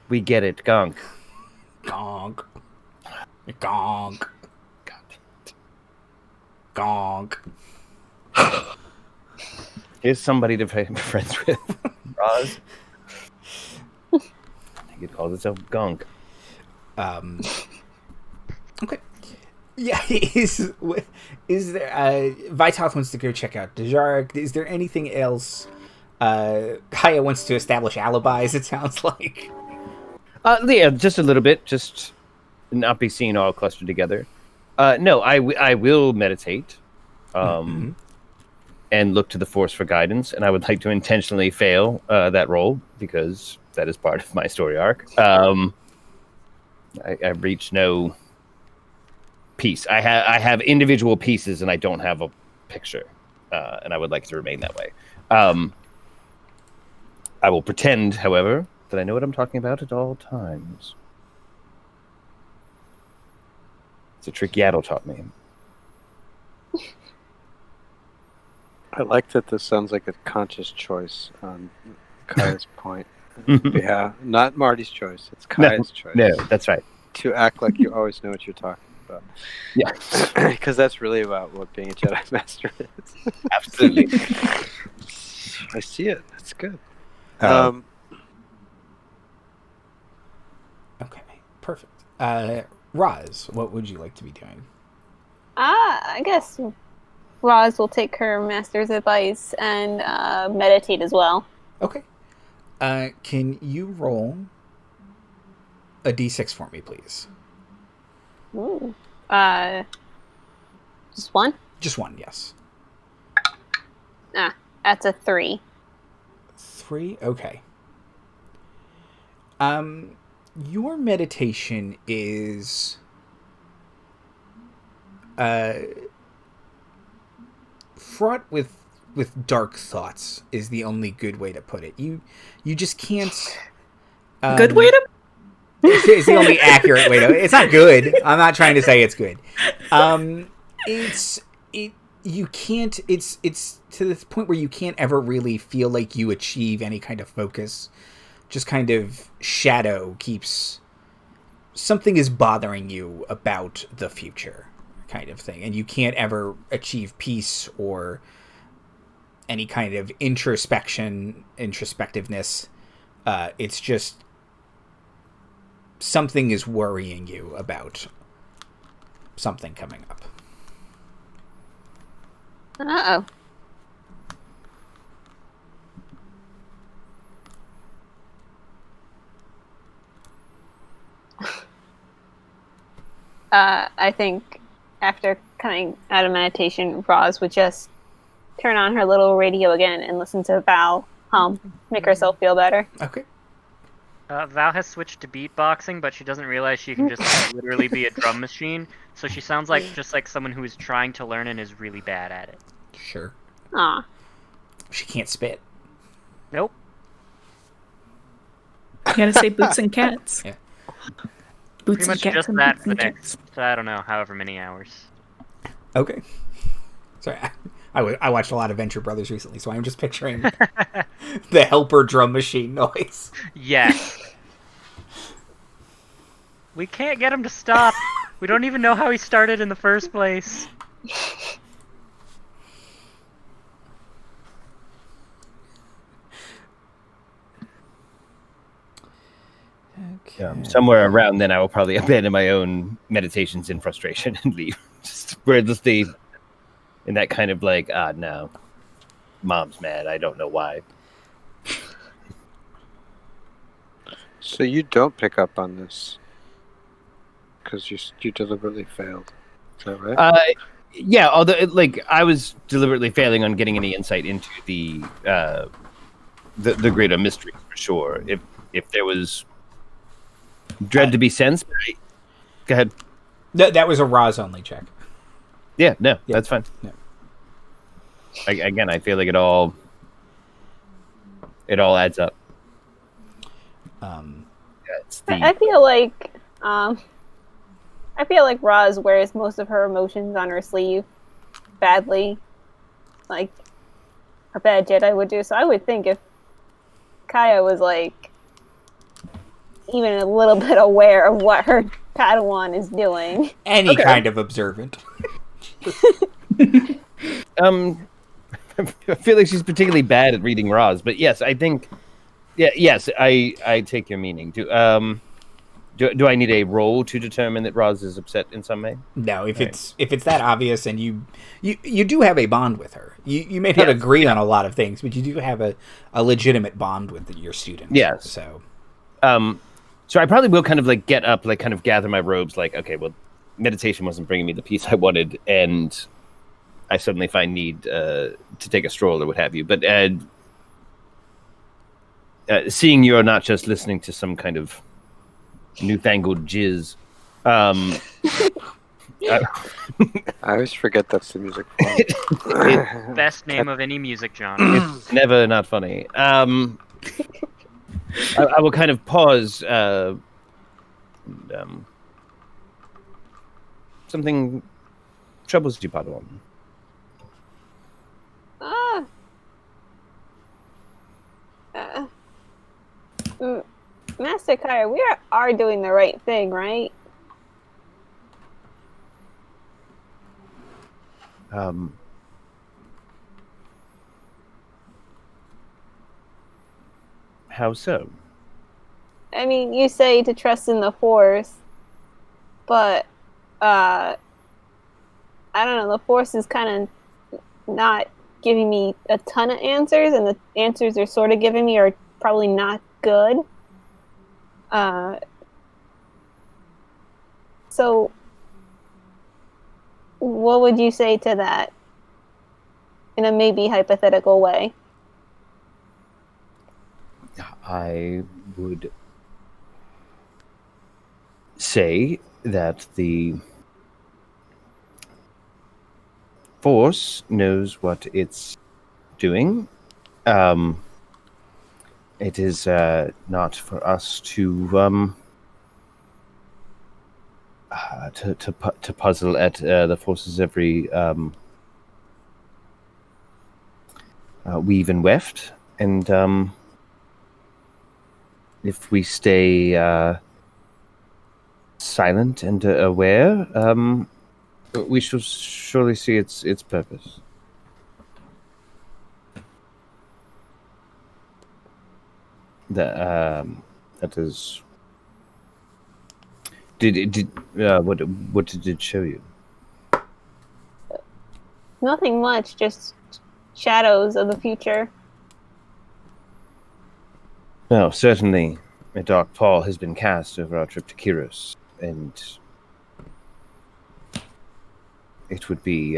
We get it, Gonk. Gonk. Gonk. Gonk. Here's somebody to be friends with. Ros. I think it calls itself Gonk. Okay. Yeah, is there Vytoth wants to go check out Dejarik. Is there anything else? Kaya wants to establish alibis, it sounds like. Yeah, just a little bit, just not be seen all clustered together. No, I will meditate. And look to the Force for guidance, and I would like to intentionally fail that role because that is part of my story arc. I reach no piece. I have individual pieces, and I don't have a picture, and I would like to remain that way. I will pretend, however, that I know what I'm talking about at all times. It's a trick Yaddle taught me. I like that this sounds like a conscious choice on Kaya's point. Yeah, not Marty's choice. It's Kaya's choice. No, that's right. To act like you always know what you're talking about. Yeah. Because that's really about what being a Jedi Master is. Absolutely. I see it. That's good. Okay, perfect. Roz, what would you like to be doing? I guess Roz will take her master's advice and meditate as well. Okay. Can you roll a d6 for me, please? Ooh. Just one? Just one, yes. That's a 3. 3? Okay. Your meditation is fraught with dark thoughts is the only good way to put it. You just can't. Good way to. It's the only accurate way to. It's not good. I'm not trying to say it's good. You can't. It's to this point where you can't ever really feel like you achieve any kind of focus. Just kind of shadow keeps. Something is bothering you about the future, kind of thing, and you can't ever achieve peace or any kind of introspectiveness. It's just something is worrying you about something coming up. Uh-oh. I think after coming out of meditation, Ros would just turn on her little radio again and listen to Val hum, make herself feel better. Okay. Val has switched to beatboxing, but she doesn't realize she can just literally be a drum machine. So she sounds like just like someone who is trying to learn and is really bad at it. Sure. Aw. She can't spit. Nope. You gotta say boots and cats. Yeah. Boots Pretty much and cats just and that boots for the and next, cats. I don't know, however many hours. Okay. Sorry, I watched a lot of Venture Brothers recently, so I'm just picturing the helper drum machine noise. Yes. We can't get him to stop. We don't even know how he started in the first place. Okay. Somewhere around then, I will probably abandon my own meditations in frustration and leave. Just wordlessly, in that kind of like, no, mom's mad. I don't know why. So you don't pick up on this because you deliberately failed. Is that right? Yeah. Although, I was deliberately failing on getting any insight into the greater mystery for sure. If there was dread to be sensed, go ahead. That was a Ros only check. Yeah, that's fine. Yeah. Again, I feel like it all adds up. I feel like Ros wears most of her emotions on her sleeve badly, like a bad Jedi would do. So I would think if Kaya was even a little bit aware of what her Padawan is doing. Any kind of observant. I feel like she's particularly bad at reading Ros, but yes, I think, yes, I take your meaning. Do I need a roll to determine that Ros is upset in some way? No, if it's that obvious, and you do have a bond with her. You may not agree on a lot of things, but you do have a legitimate bond with your student. Yes. So, so I probably will kind of get up, kind of gather my robes, okay, well, meditation wasn't bringing me the peace I wanted, and I suddenly find need to take a stroll or what have you. But seeing you're not just listening to some kind of newfangled jizz, I always forget that's the music form. Best name of any music genre. It's never not funny. I will kind of pause. Something troubles you, Padawan. Master Kaya, we are doing the right thing, right? How so? I mean, you say to trust in the Force, but I don't know, the Force is kind of not giving me a ton of answers, and the answers they're sort of giving me are probably not good. So what would you say to that in a maybe hypothetical way? I would say that the Force knows what it's doing. It is not for us to puzzle at the Force's every weave and weft, and if we stay silent and aware, we shall surely see its purpose. That is. What did it show you? Nothing much, just shadows of the future. No, certainly a dark pall has been cast over our trip to Kyros, and it would be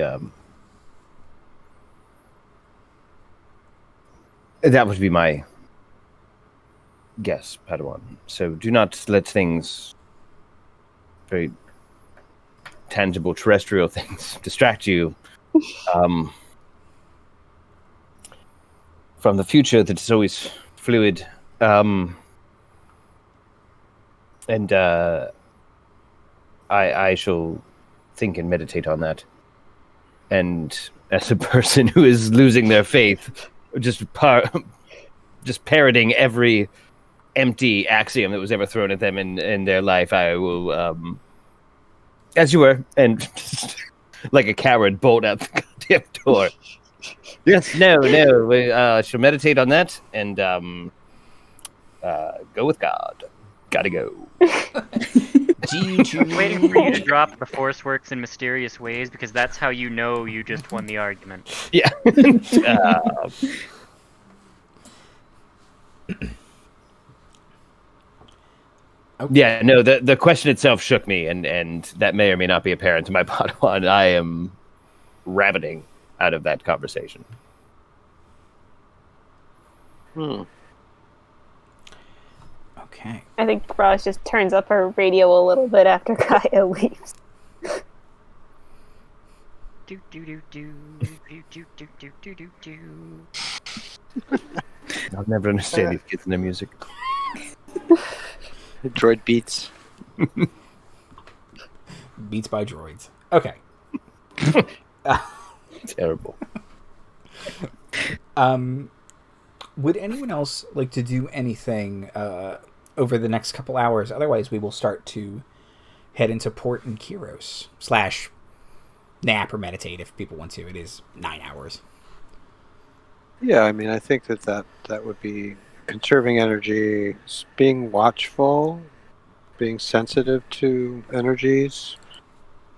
that would be my guess, Padawan. So do not let things, very tangible terrestrial things, distract you from the future that is always fluid. And I shall think and meditate on that. And as a person who is losing their faith, just parroting every empty axiom that was ever thrown at them in their life, I will, as you were, and like a coward, bolt out the goddamn door. Yes, no, we shall meditate on that and go with God. Gotta go. Waiting for you to drop the Force works in mysterious ways, because that's how you know you just won the argument. Yeah. Okay. Yeah, no, the question itself shook me, and that may or may not be apparent to my Padawan. I am rabbiting out of that conversation. Okay. I think Ros just turns up her radio a little bit after Kaya leaves. Do do do do do do do do do do do. I'll never understand these kids and their music. Droid beats. Beats by droids. Okay. Terrible. Would anyone else like to do anything over the next couple hours? Otherwise, we will start to head into port in Kyros / nap or meditate if people want to. It is 9 hours. Yeah, I mean, I think that would be conserving energy, being watchful, being sensitive to energies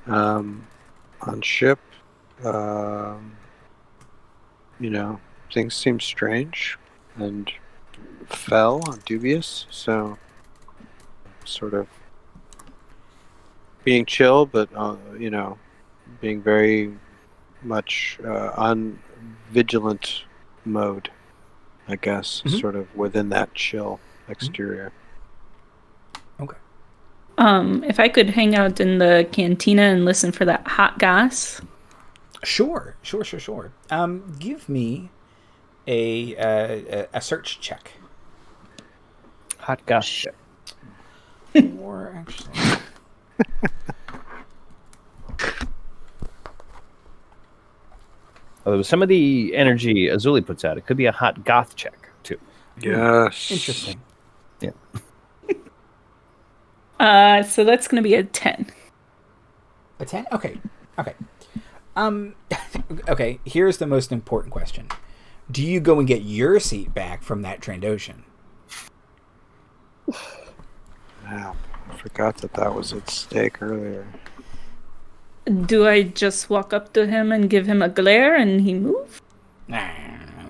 on ship. Things seem strange and fell and dubious, so sort of being chill, but being very much on vigilant mode, I guess, sort of within that chill exterior. Okay. If I could hang out in the cantina and listen for that hot gas. Sure. Give me a search check. Hot gosh. Or actually, although some of the energy Azuli puts out, it could be a hot goth check too. Yes. interesting. Yeah. So that's going to be a 10. A 10? Okay. Okay, here's the most important question. Do you go and get your seat back from that Trandoshan? Wow, I forgot that was at stake earlier. Do I just walk up to him and give him a glare and he move? Nah,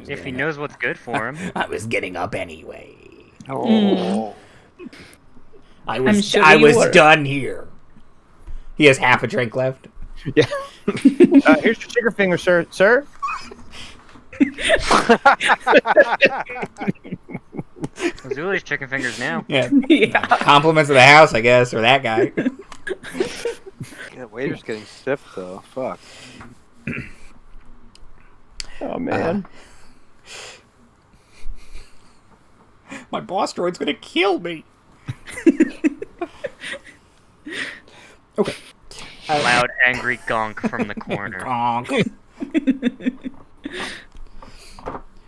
If he knows what's good for him. I was getting up anyway. Oh. I was sure I you was were. done here. He has half a drink left. Yeah. Here's your trigger finger, sir. Azuli's chicken fingers now. Yeah. Yeah. Compliments of the house, I guess, or that guy. Yeah, waiter's getting stiff though. Fuck. Oh, man. My boss droid's gonna kill me. Okay. Loud, angry gonk from the corner. Gonk.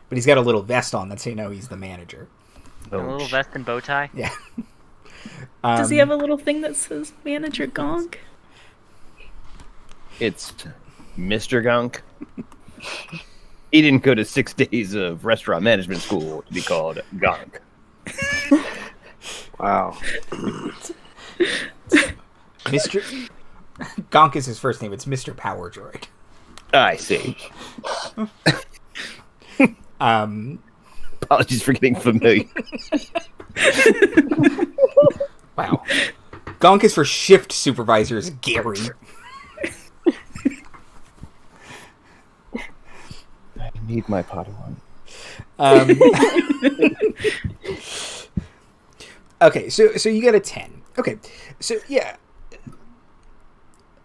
But he's got a little vest on. That's how you know he's the manager. A little vest and bow tie? Yeah. Does he have a little thing that says Manager Gonk? It's Mr. Gonk. He didn't go to 6 days of restaurant management school to be called Gonk. Wow. Mr. Gonk is his first name. It's Mr. Power Droid. I see. Apologies for getting familiar. Wow. Gonk is for shift supervisors, Gary. I need my Padawan. Okay, so you get a 10. Okay, so yeah.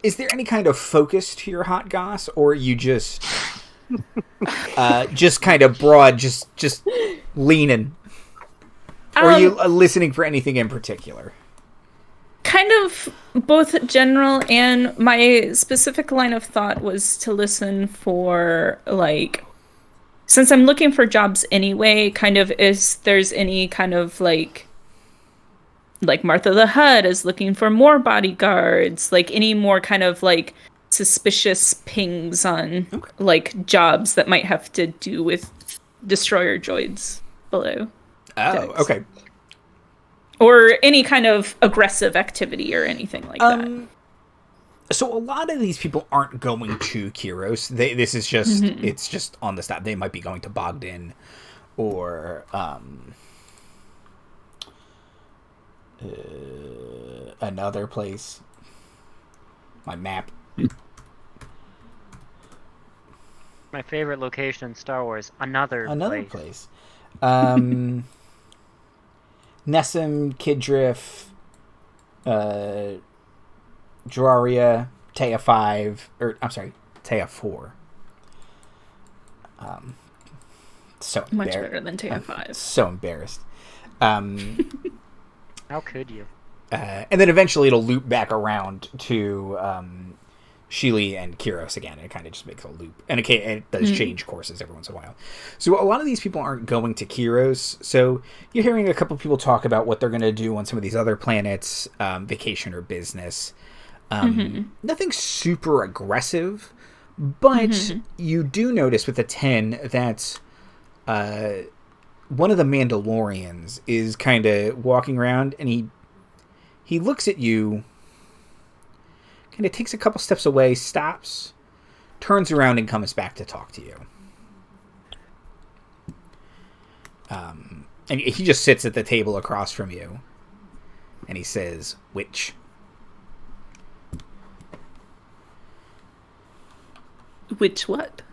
Is there any kind of focus to your hot goss, or you just kind of broad, just leaning? Or are you listening for anything in particular? Kind of both general, and my specific line of thought was to listen for, like, since I'm looking for jobs anyway, kind of is there's any kind of like Martha the Hutt is looking for more bodyguards, like any more kind of like suspicious pings on like jobs that might have to do with destroyer droids below. Oh, decks. okay. Or any kind of aggressive activity or anything like that. So a lot of these people aren't going to Kyros. This is just it's just on the stop. They might be going to Bogdan or another place. My map. My favorite location in Star Wars. Another place. Nessim, Kidriff, Draria, Taya 5, or I'm sorry, Taya 4. So Much better than Taya 5. So embarrassed. How could you? And then eventually it'll loop back around to Sheely and Kyros again. It kind of just makes a loop. And it does change courses every once in a while. So a lot of these people aren't going to Kyros. So you're hearing a couple of people talk about what they're going to do on some of these other planets, vacation or business. Nothing super aggressive, but you do notice with the 10 that one of the Mandalorians is kind of walking around, and he looks at you, kind of takes a couple steps away, stops, turns around, and comes back to talk to you. And he just sits at the table across from you, and he says, "Which?" Which what?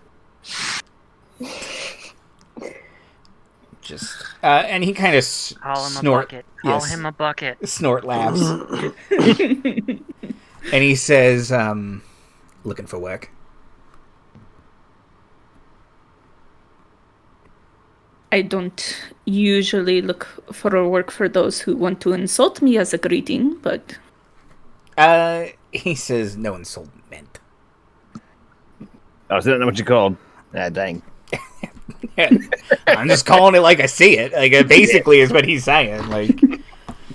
Just and he kind of snort. Call him a bucket. Snort laughs, and he says, "Looking for work." I don't usually look for work for those who want to insult me as a greeting, but he says, "No insult meant." Oh, is that what you called? Ah, dang. I'm just calling it like I see it. Like it basically is what he's saying. Like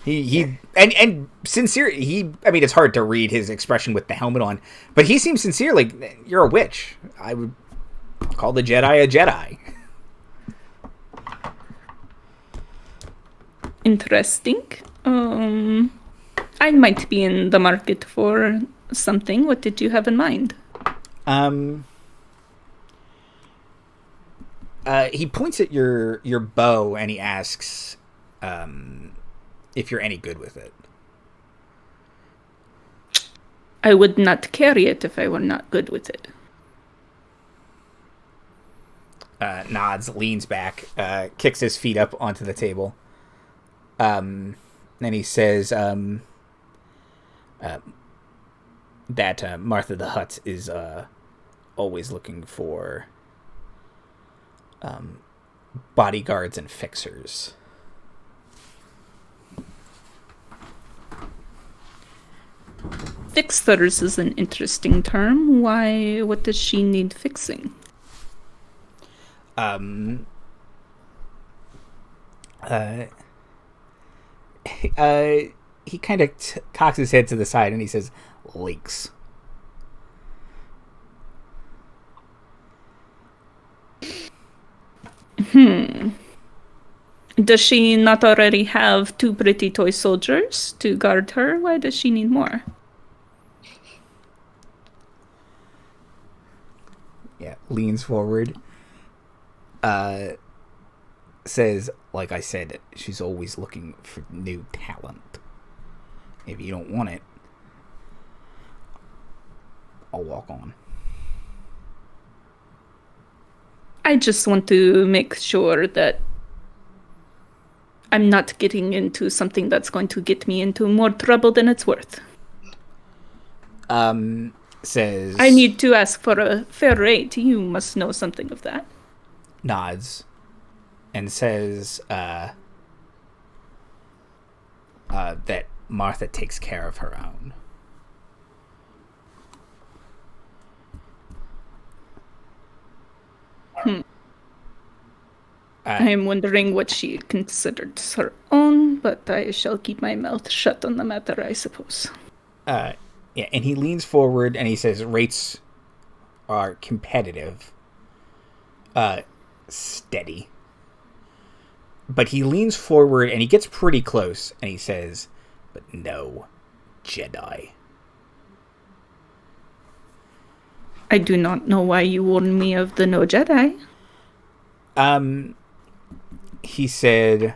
he and sincere. I mean, it's hard to read his expression with the helmet on, but he seems sincere. Like, you're a witch. I would call the Jedi a Jedi. Interesting. I might be in the market for something. What did you have in mind? He points at your bow and he asks if you're any good with it. I would not carry it if I were not good with it. Nods, leans back, kicks his feet up onto the table. And he says that Martha the Hutt is always looking for bodyguards and fixers. Fixers is an interesting term. Why? What does she need fixing? He kind of cocks his head to the side and he says, "Leaks." Does she not already have 2 pretty toy soldiers to guard her? Why does she need more? Yeah, leans forward. Says, like I said, she's always looking for new talent. If you don't want it, I'll walk on. I just want to make sure that I'm not getting into something that's going to get me into more trouble than it's worth. Says... I need to ask for a fair rate. You must know something of that. Nods. And says, that Martha takes care of her own. I am wondering what she considers her own, but I shall keep my mouth shut on the matter, I suppose. Yeah, and he leans forward and he says, rates are competitive. Steady. But he leans forward and he gets pretty close and he says, but no Jedi. I do not know why you warned me of the no Jedi. He said,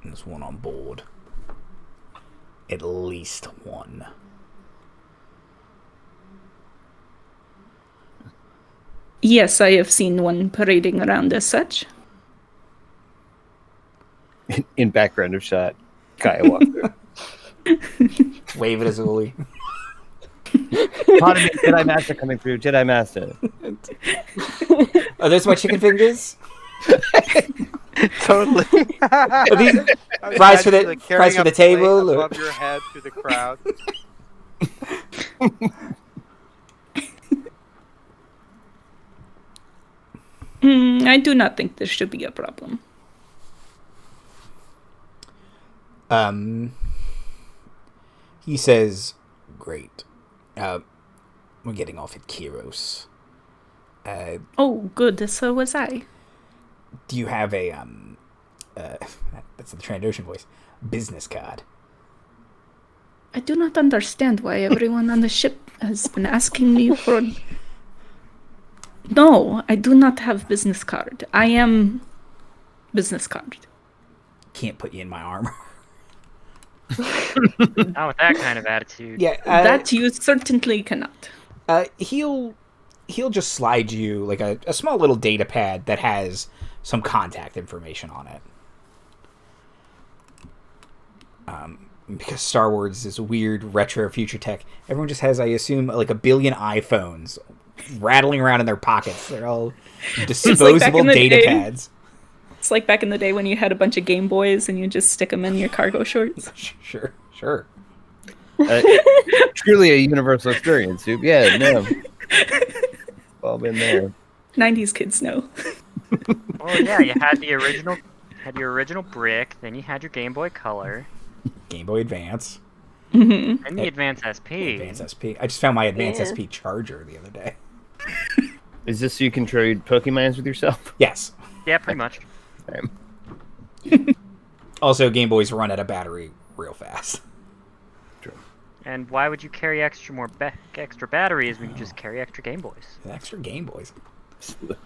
there's one on board. At least one. Yes, I have seen one parading around as such. In background of shot, Kaya walks through. Wave at Azuli. Pardon me, Jedi Master coming through. Jedi Master. Are those my chicken fingers? Totally. Rise for the table. Above your head through the crowd. I do not think this should be a problem. He says, great. We're getting off at Kiros. Oh, good. So was I. Do you have a, that's the Trandoshan voice, business card? I do not understand why everyone on the ship has been asking me for... No, I do not have business card. I am business card. Can't put you in my armor. Not with that kind of attitude. Yeah, that you certainly cannot. He'll just slide you like a small little data pad that has some contact information on it. Because Star Wars is weird retro future tech, everyone just has, I assume, like 1 billion iPhones rattling around in their pockets. They're all disposable data pads. It's like back in the day when you had a bunch of Game Boys and you just stick them in your cargo shorts. Sure. Truly a universal experience, dude. Yeah, no. All been there. 90s kids know. Well, yeah, you had your original brick, then you had your Game Boy Color, Game Boy Advance, and the Advance SP. Advance SP. I just found my Advance SP charger the other day. Is this so you can trade Pokemons with yourself? Yes. Yeah, pretty much. Also, Game Boys run out of battery real fast. True. And why would you carry extra batteries when you just carry extra Game Boys? Extra Game Boys. Absolutely.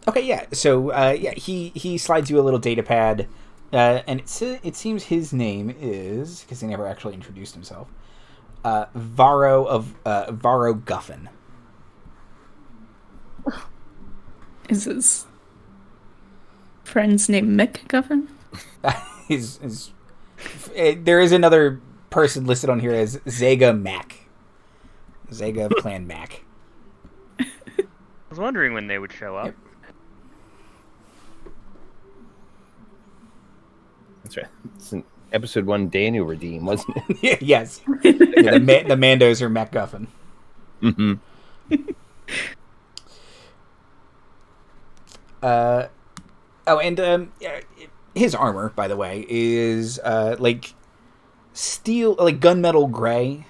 Okay, yeah. So, he slides you a little data pad, and it seems his name is, because he never actually introduced himself, Varo Guffin. Is his friend's name Mick Guffin? There is another person listed on here as Zega Mac. Zega of Clan Mac. I was wondering when they would show up. Yep. That's right. It's an episode 1 Daniel redeem, wasn't it? Yes. Yeah, the Mandos are MacGuffin. Mm-hmm. His armor, by the way, is like steel, like gunmetal gray,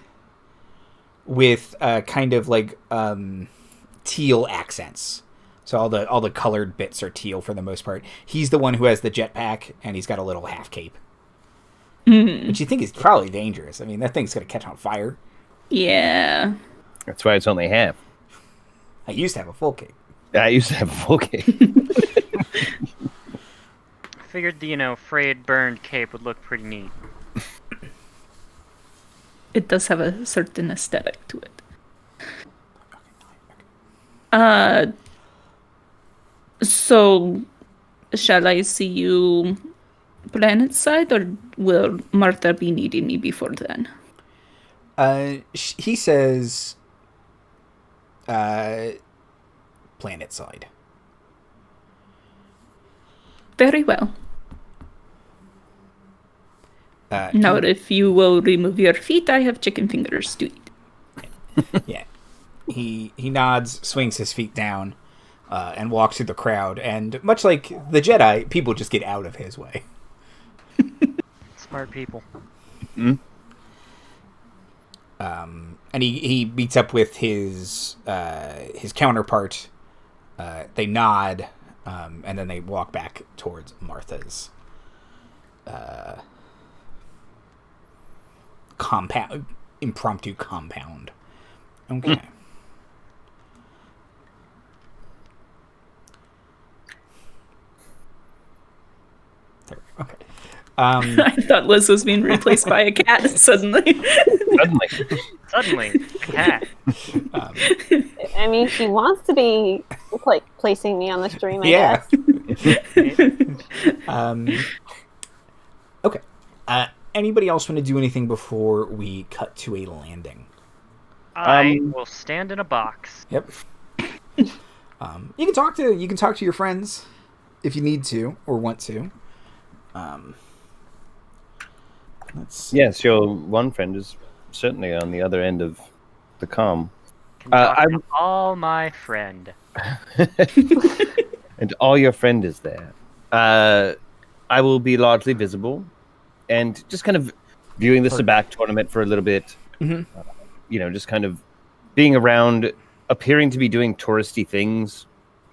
with kind of like teal accents. So all the colored bits are teal for the most part. He's the one who has the jetpack, and he's got a little half cape, which you think is probably dangerous. I mean, that thing's gonna catch on fire. Yeah. That's why it's only half. I used to have a full cape. I used to have a full cape. Figured the, frayed, burned cape would look pretty neat. It does have a certain aesthetic to it. So, shall I see you planet side, or will Martha be needing me before then? He says, planet side. Very well. Now, if you will remove your feet, I have chicken fingers to eat. Yeah. He nods, swings his feet down, and walks through the crowd. And much like the Jedi, people just get out of his way. Smart people. Mm-hmm. And he meets up with his counterpart. They nod, and then they walk back towards Martha's impromptu compound. Okay. Okay. I thought Liz was being replaced by a cat suddenly. Suddenly, a cat. I mean, she wants to be like placing me on the stream, I guess. Okay. Anybody else want to do anything before we cut to a landing? I will stand in a box. Yep. You can talk to your friends if you need to or want to. Let's see. Yes, your one friend is certainly on the other end of the comm. Can talk to all my friend. And all your friend is there. I will be largely visible and just kind of viewing the Sabak tournament for a little bit. Mm-hmm. Just kind of being around, appearing to be doing touristy things.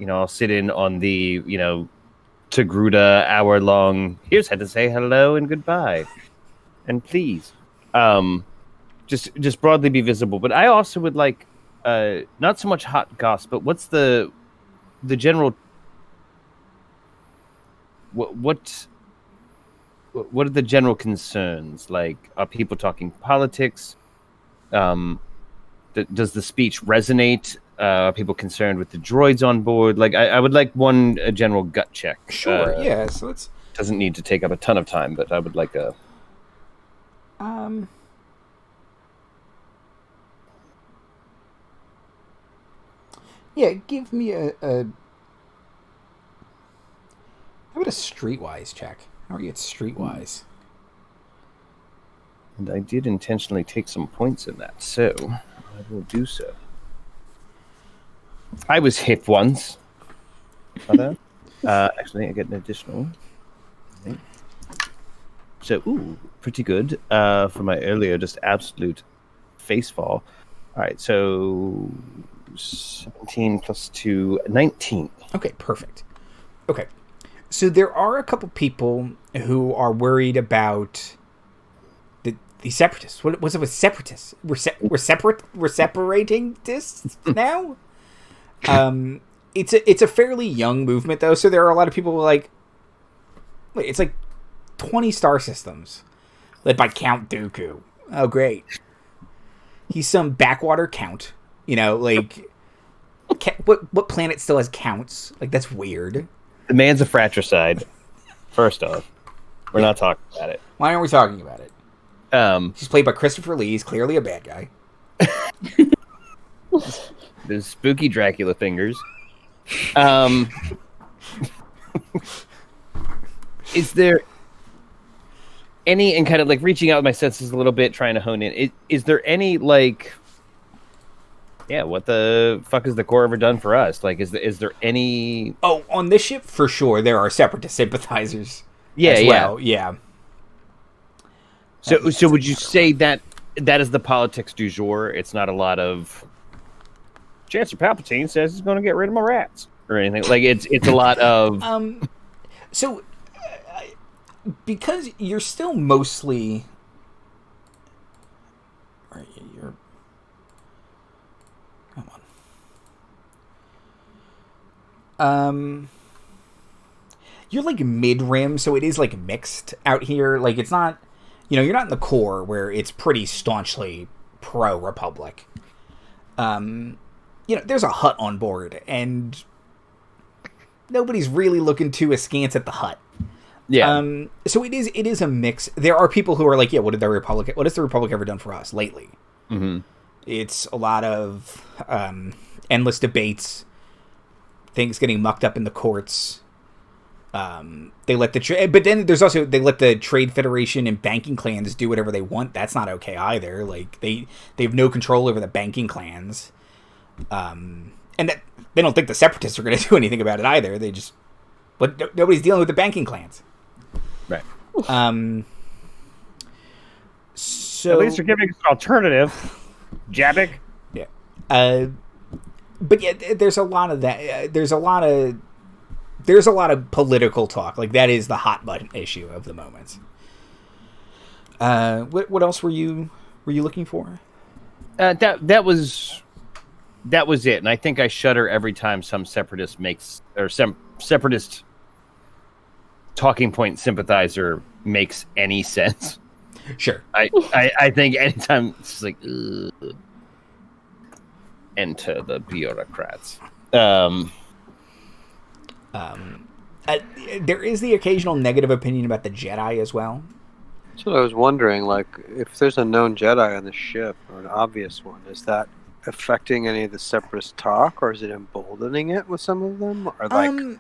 I'll sit in on the, Togruta hour-long, here's how to say hello and goodbye. And please. Just broadly be visible. But I also would like, not so much hot gossip, but what's the general... What are the general concerns? Like, are people talking politics? Does the speech resonate? Are people concerned with the droids on board? Like, I would like a general gut check. Sure, yeah. So it's doesn't need to take up a ton of time, but I would like a. Yeah, give me a. How about a streetwise check? How are you at streetwise? And I did intentionally take some points in that, so I will do so. I was hip once. Actually, I get an additional. So, pretty good for my earlier just absolute face fall. All right, so 17 plus 2, 19. Okay, perfect. Okay, so there are a couple people who are worried about the separatists. What was it with separatists? We're separating this now. It's a fairly young movement though, so there are a lot of people who are like, wait, it's like 20 star systems led by Count Dooku. Oh, great. He's some backwater count. Like what planet still has counts? Like, that's weird. The man's a fratricide. First off, we're not talking about it. Why aren't we talking about it? He's played by Christopher Lee. He's clearly a bad guy. Those spooky Dracula fingers. Is there any, and kind of like reaching out with my senses a little bit, trying to hone in, is there any like, yeah, what the fuck has the Corps ever done for us? Like, is there any... Oh, on this ship, for sure, there are Separatist sympathizers as well. Yeah. So would you say that is the politics du jour? It's not a lot of... Chancellor Palpatine says he's going to get rid of my rats. Or anything. Like, it's a lot of... So, because you're still mostly... You're... Come on. You're like mid-rim, so it is like mixed out here. Like, it's not... You know, you're not in the core where it's pretty staunchly pro-Republic. You know, there's a hut on board, and nobody's really looking too askance at the hut. Yeah. So it is a mix. There are people who are like, yeah, what has the Republic ever done for us lately? Mm-hmm. It's a lot of endless debates, things getting mucked up in the courts. They let but then there's also, they let the Trade Federation and banking clans do whatever they want. That's not okay either. Like, they have no control over the banking clans. And that they don't think the Separatists are going to do anything about it either. They just, but nobody's dealing with the banking clans. Right. So at least they're giving us an alternative. Jabbik. Yeah. But yeah, there's a lot of that. There's a lot of political talk. Like, that is the hot button issue of the moment. What else were you looking for? That was it, and I think I shudder every time some separatist separatist talking point sympathizer makes any sense. Sure. I think anytime it's just like, ugh. Enter the bureaucrats. There is the occasional negative opinion about the Jedi as well. So I was wondering, like, if there's a known Jedi on the ship, or an obvious one, is that affecting any of the Separatist talk, or is it emboldening it with some of them? Or like,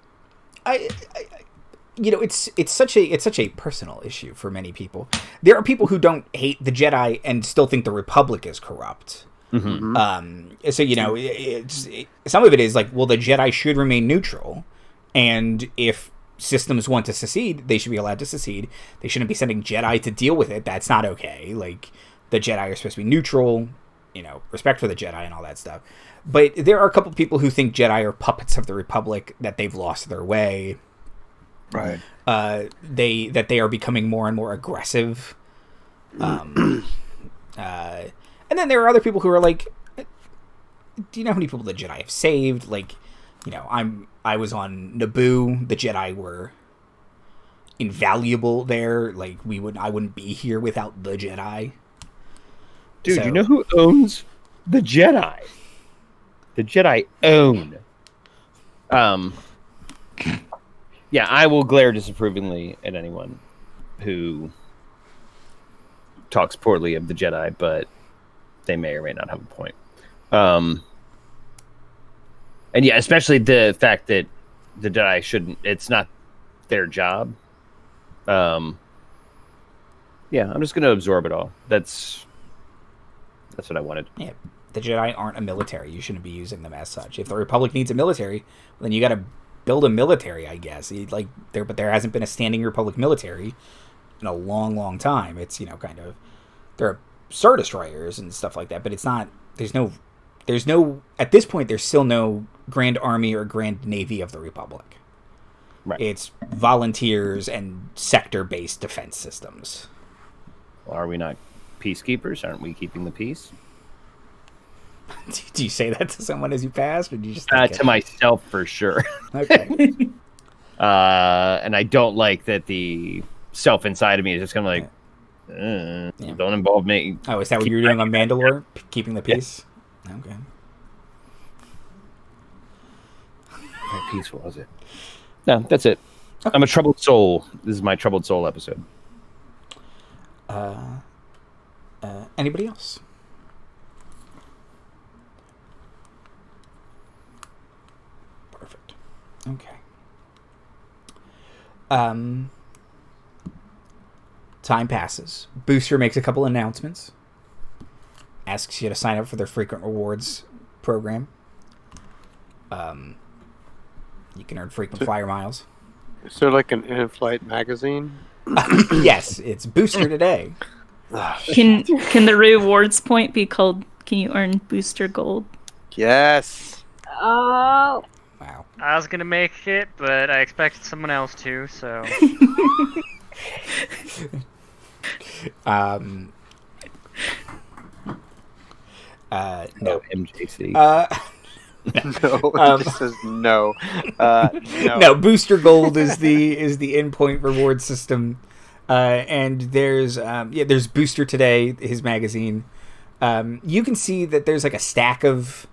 it's such a personal issue for many people. There are people who don't hate the Jedi and still think the Republic is corrupt. Mm-hmm. So some of it is like, well, the Jedi should remain neutral, and if systems want to secede, they should be allowed to secede. They shouldn't be sending Jedi to deal with it. That's not okay. Like, the Jedi are supposed to be neutral, respect for the Jedi and all that stuff. But there are a couple people who think Jedi are puppets of the Republic, that they've lost their way. right? They are becoming more and more aggressive. And then there are other people who are like, do you know how many people the Jedi have saved? Like, I was on Naboo. The Jedi were invaluable there. Like, I wouldn't be here without the Jedi. Dude, you know who owns the Jedi? The Jedi own. Yeah, I will glare disapprovingly at anyone who talks poorly of the Jedi, but they may or may not have a point. And yeah, especially the fact that the Jedi shouldn't, it's not their job. Yeah, I'm just going to absorb it all. That's what I wanted. Yeah, the Jedi aren't a military. You shouldn't be using them as such. If the Republic needs a military, then you got to build a military, I guess. But there hasn't been a standing Republic military in a long, long time. It's, kind of, there are Star Destroyers and stuff like that, but it's not, there's no, at this point, there's still no Grand Army or Grand Navy of the Republic. Right. It's volunteers and sector-based defense systems. Well, are we not peacekeepers? Aren't we keeping the peace? Do you say that to someone as you pass, or do you just to myself for sure? Okay. And I don't like that the self inside of me is just kind of like, don't involve me. Oh, is that what you were doing on Mandalore? Keeping the peace? Yeah. Okay. How peaceful was it? No, that's it. Okay. I'm a troubled soul. This is my troubled soul episode. Anybody else? Okay. Time passes. Booster makes a couple announcements. Asks you to sign up for their frequent rewards program. You can earn frequent flyer miles. Is there like an in-flight magazine? Yes, it's Booster Today. Can the rewards point be called? Can you earn Booster Gold? Yes. Oh. Wow. I was gonna make it, but I expected someone else to, so. No. MJC. No. It just says no. No. No, Booster Gold is the endpoint reward system, and there's Booster Today, his magazine. You can see that there's like a stack of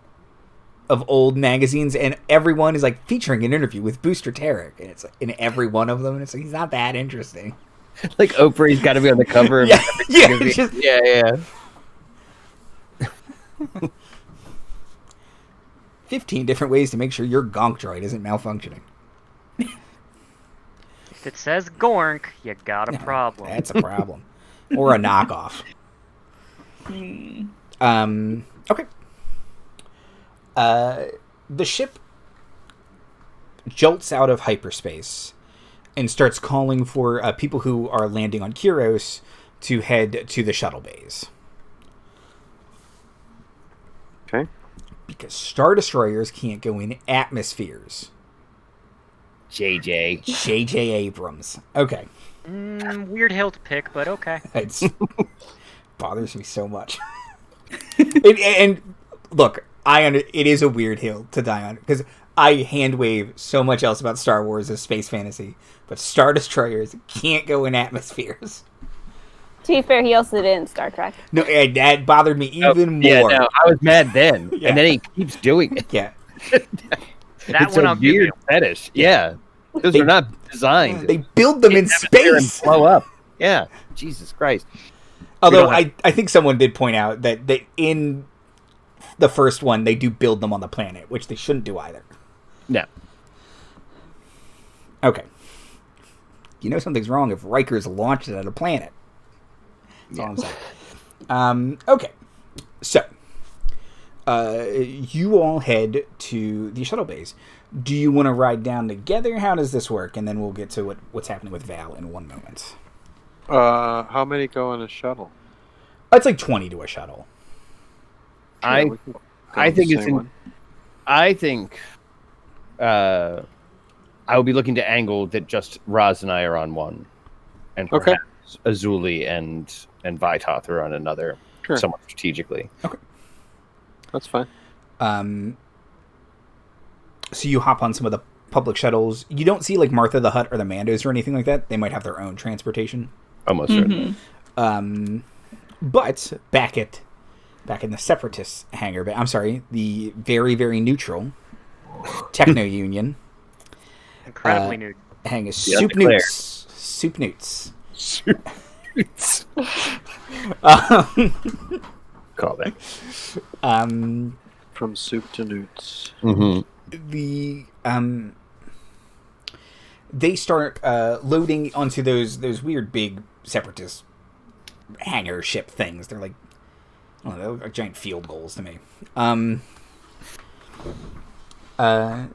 old magazines, and everyone is like featuring an interview with Booster Tarek, and it's like, in every one of them, and it's like he's not that interesting. Like Oprah's got to be on the cover. Yeah, yeah. 15 different ways to make sure your gonk droid isn't malfunctioning. If it says Gork, you got a problem. That's a problem. Or a knockoff. Okay. The ship jolts out of hyperspace and starts calling for people who are landing on Kyros to head to the shuttle bays. Okay. Because Star Destroyers can't go in atmospheres. J.J. Abrams. Okay. Weird hill to pick, but okay. It bothers me so much. and look, it is a weird hill to die on, because I hand wave so much else about Star Wars as space fantasy, but Star Destroyers can't go in atmospheres. To be fair, he also did in Star Trek. No, that bothered me even more. Yeah, no, I was mad then, Yeah. and then he keeps doing it. Yeah. That It's one a I'll give weird you. fetish. Yeah. Those are not designed. They build them in And space. blow up. Yeah. Jesus Christ. Although I think someone did point out that in the first one, they do build them on the planet, which they shouldn't do either. No. Okay. You know something's wrong if Riker's launched it at a planet. That's all I'm saying. Okay. So, you all head to the shuttle bays. Do you want to ride down together? How does this work? And then we'll get to what's happening with Val in one moment. How many go in a shuttle? It's like 20 to a shuttle. I think I will be looking to angle that just Ros and I are on one, and perhaps Azuli and Vytoth are on another, somewhat strategically. Okay, that's fine. So you hop on some of the public shuttles. You don't see like Martha the Hutt or the Mandos or anything like that. They might have their own transportation. Almost certainly. But back in the Separatist hangar, I'm sorry, the very, very neutral Techno Union. Incredibly new. Hangar Soup Newts. Soup Newts. Call that. From soup to newts. Mm-hmm. They start loading onto those weird big Separatist hangar ship things. They're like, I don't know, they look like giant field goals to me. Yeah,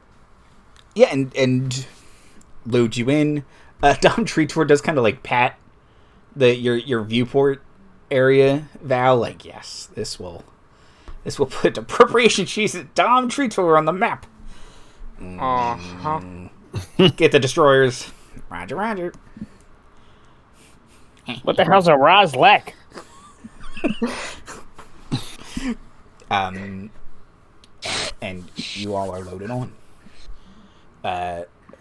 and load you in. Dom Treator does kind of like pat your viewport area, Val. Like, yes, this will put appropriation cheese at Dom Treator on the map. Get the destroyers. Roger, roger. What the hell's a Ros Lek? And you all are loaded on.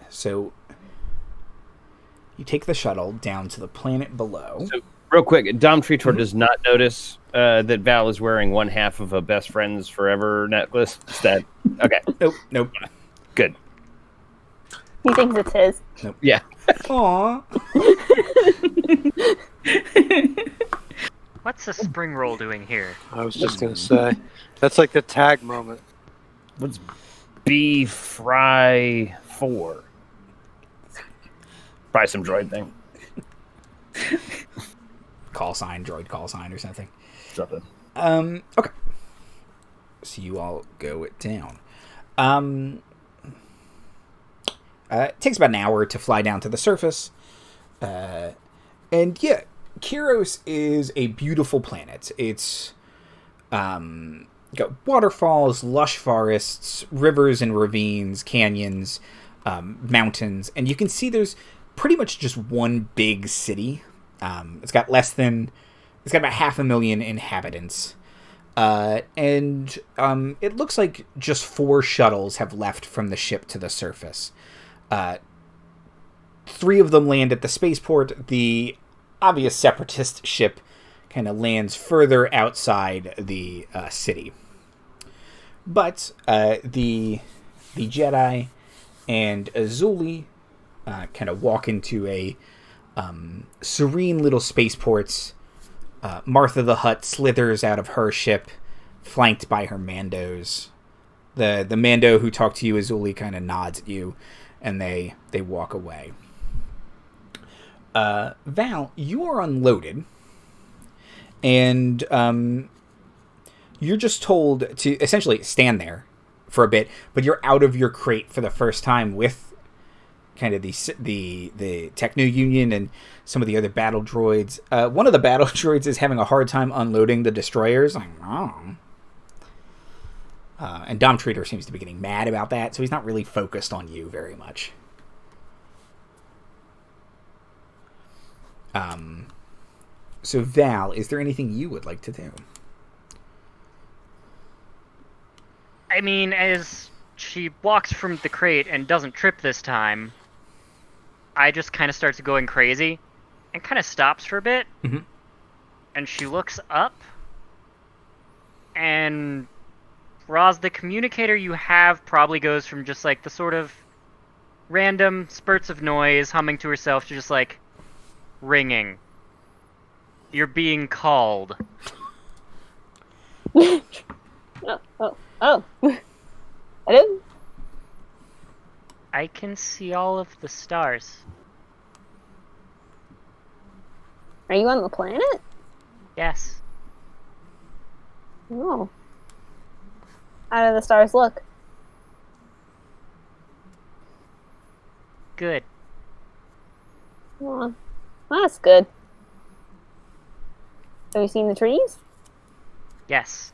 So you take the shuttle down to the planet below. So, real quick, Dom Treator does not notice that Val is wearing one half of a Best Friends Forever necklace. Is that okay? Nope. Good. He thinks it's his. Nope. Yeah. Aww. What's the spring roll doing here? I was just gonna say, that's like the tag moment. What's beef fry 4. Probably some droid thing. Droid call sign or something. Something. Okay. So you all go it down. It takes about an hour to fly down to the surface. And yeah, Kiros is a beautiful planet. It's got waterfalls, lush forests, rivers and ravines, canyons, mountains, and you can see there's pretty much just one big city. It's got about 500,000 inhabitants. And it looks like just 4 shuttles have left from the ship to the surface. 3 of them land at the spaceport. The obvious separatist ship kind of lands further outside the city. But the Jedi and Azuli kind of walk into a serene little spaceport. Martha the Hutt slithers out of her ship, flanked by her Mandos. The Mando who talked to you, Azuli, kind of nods at you, and they walk away. Val, you are unloaded, and you're just told to essentially stand there for a bit, but you're out of your crate for the first time with kind of the Techno Union and some of the other battle droids. One of the battle droids is having a hard time unloading the destroyers. Like, oh. And Dom Treater seems to be getting mad about that, so he's not really focused on you very much. So Val, is there anything you would like to do? I mean, as she walks from the crate and doesn't trip this time, I just kind of starts going crazy and kind of stops for a bit. Mm-hmm. And she looks up, and Ros, the communicator you have probably goes from just like the sort of random spurts of noise humming to herself to just like ringing. You're being called. Oh. Hello? I can see all of the stars. Are you on the planet? Yes. Oh. How do the stars look? Good. Oh, that's good. Have you seen the trees? Yes.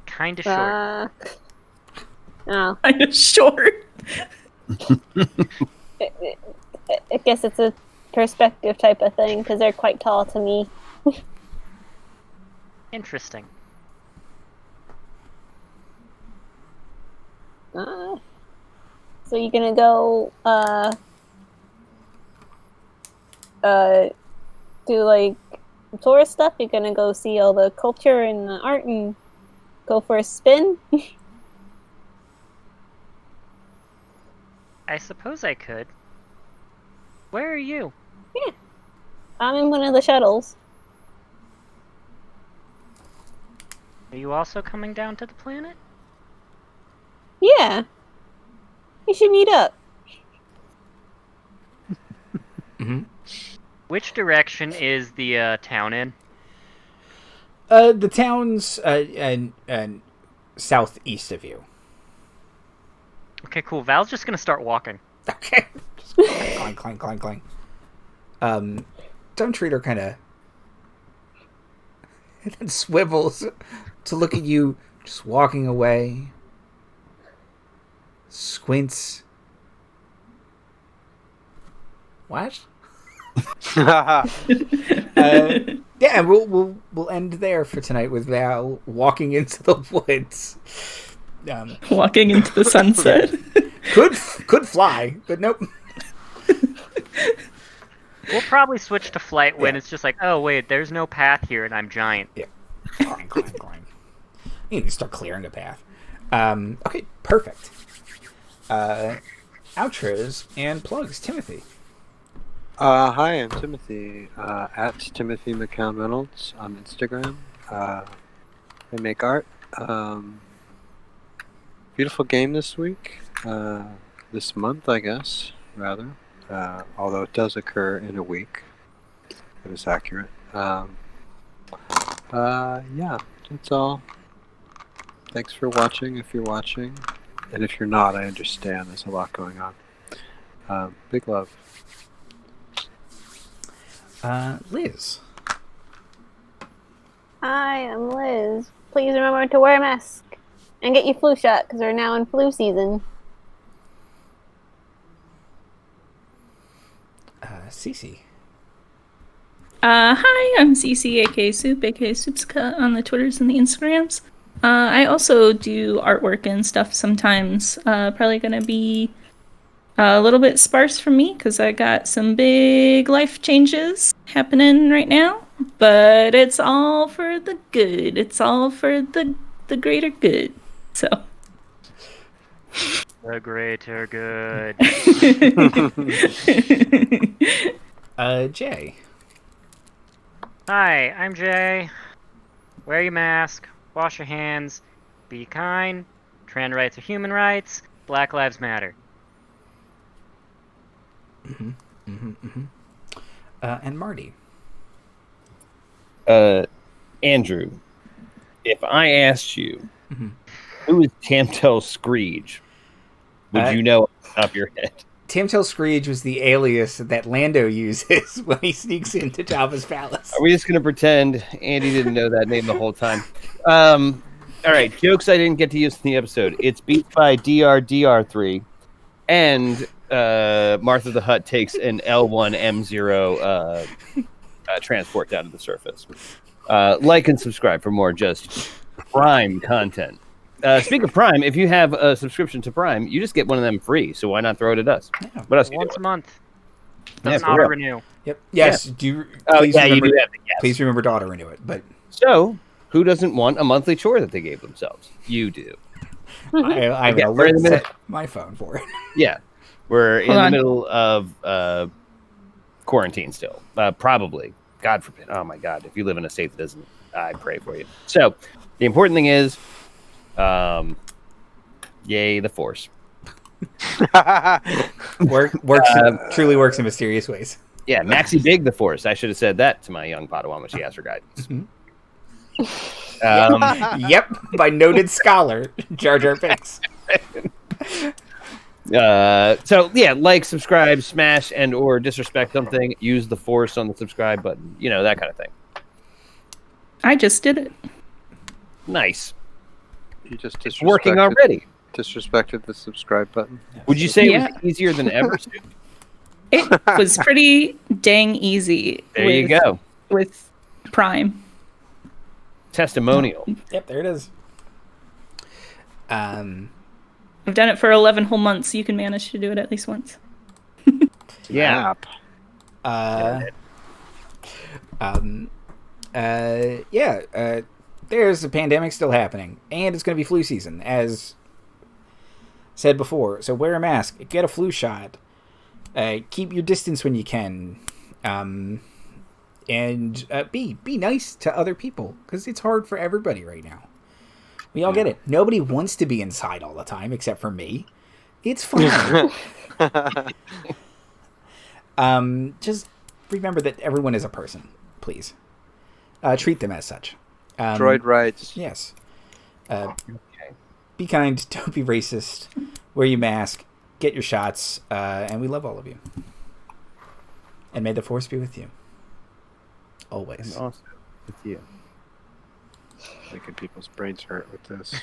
Kinda short. Oh. Kind of short. I guess it's a perspective type of thing, because they're quite tall to me. Interesting. So you're gonna go, do like tourist stuff? You're gonna go see all the culture and the art and go for a spin? I suppose I could. Where are you? Yeah. I'm in one of the shuttles. Are you also coming down to the planet? Yeah. We should meet up. Mm-hmm. Which direction is the town in? The town's southeast of you. Okay, cool. Val's just gonna start walking. Okay. Just clang, clang, clang, clang. Dumb Treater kind of swivels to look at you just walking away. Squints. What? Yeah, we'll end there for tonight with Val walking into the woods. Walking into the sunset. could fly, but nope. We'll probably switch to flight when it's just like, oh wait, there's no path here and I'm giant. Yeah. Clang, clang, clang. You need to start clearing a path. Okay, perfect. Outros and plugs. Timothy. Hi, I'm Timothy. At Timothy McCown Reynolds on Instagram. I make art. beautiful game this week. This month, I guess, rather. Although it does occur in a week. That is accurate. Yeah, that's all. Thanks for watching, if you're watching. And if you're not, I understand. There's a lot going on. Big love. Liz. Hi, I'm Liz. Please remember to wear a mask and get your flu shot because we're now in flu season. CC. Hi, I'm CC, aka Soup, aka Soupska on the Twitters and the Instagrams. I also do artwork and stuff sometimes. Probably gonna be a little bit sparse for me because I got some big life changes happening right now. But it's all for the good. It's all for the greater good. So. The greater good. Jay. Hi, I'm Jay. Wear your mask, wash your hands, be kind, trans rights are human rights, Black Lives Matter. And Marty. Andrew, if I asked you who is Tamtel Screech, would you know off the top of your head? Tamtel Screech was the alias that Lando uses when he sneaks into Jabba's palace. Are we just going to pretend Andy didn't know that name the whole time? All right, jokes I didn't get to use in the episode. It's beat by DR3, and Martha the Hutt takes an L1 M0 transport down to the surface. Like and subscribe for more just Prime content. Speaking of Prime, if you have a subscription to Prime, you just get one of them free. So why not throw it at us? Yeah. What else? Once a month. Yeah, Doesn't for auto real. renew. Yep. Yes. Yeah. Do Please remember, you do have to guess. Please remember to auto renew it. But So who doesn't want a monthly chore that they gave themselves? You do. I have Yeah, an we're in alert the middle. set my phone for it. Yeah, we're in Hold the on. middle of quarantine still. Probably. God forbid. Oh my God. If you live in a state that doesn't, I pray for you. So the important thing is, yay, the Force. Truly works in mysterious ways. Yeah, Maxi Big the Force. I should have said that to my young Padawan when she asked for guidance. Yep, by noted scholar Jar Jar Binks. So yeah, like, subscribe, smash, and or disrespect something. Use the Force on the subscribe button. You know, that kind of thing. I just did it. Nice. You just It's working already. Disrespected the subscribe button. Would you say Yeah. it was easier than ever? It was pretty dang easy. There you go. With Prime. Testimonial. Yep, there it is. I've done it for 11 whole months, so you can manage to do it at least once. Yeah. There's a pandemic still happening, and it's going to be flu season, as said before. So wear a mask, get a flu shot, keep your distance when you can, and be nice to other people, because it's hard for everybody right now. We all get it. Nobody wants to be inside all the time, except for me. It's fine. Just remember that everyone is a person, please. Treat them as such. Droid rights. Yes. Be kind. Don't be racist. Wear your mask. Get your shots. And we love all of you. And may the Force be with you. Always. And also with you. Making people's brains hurt with this.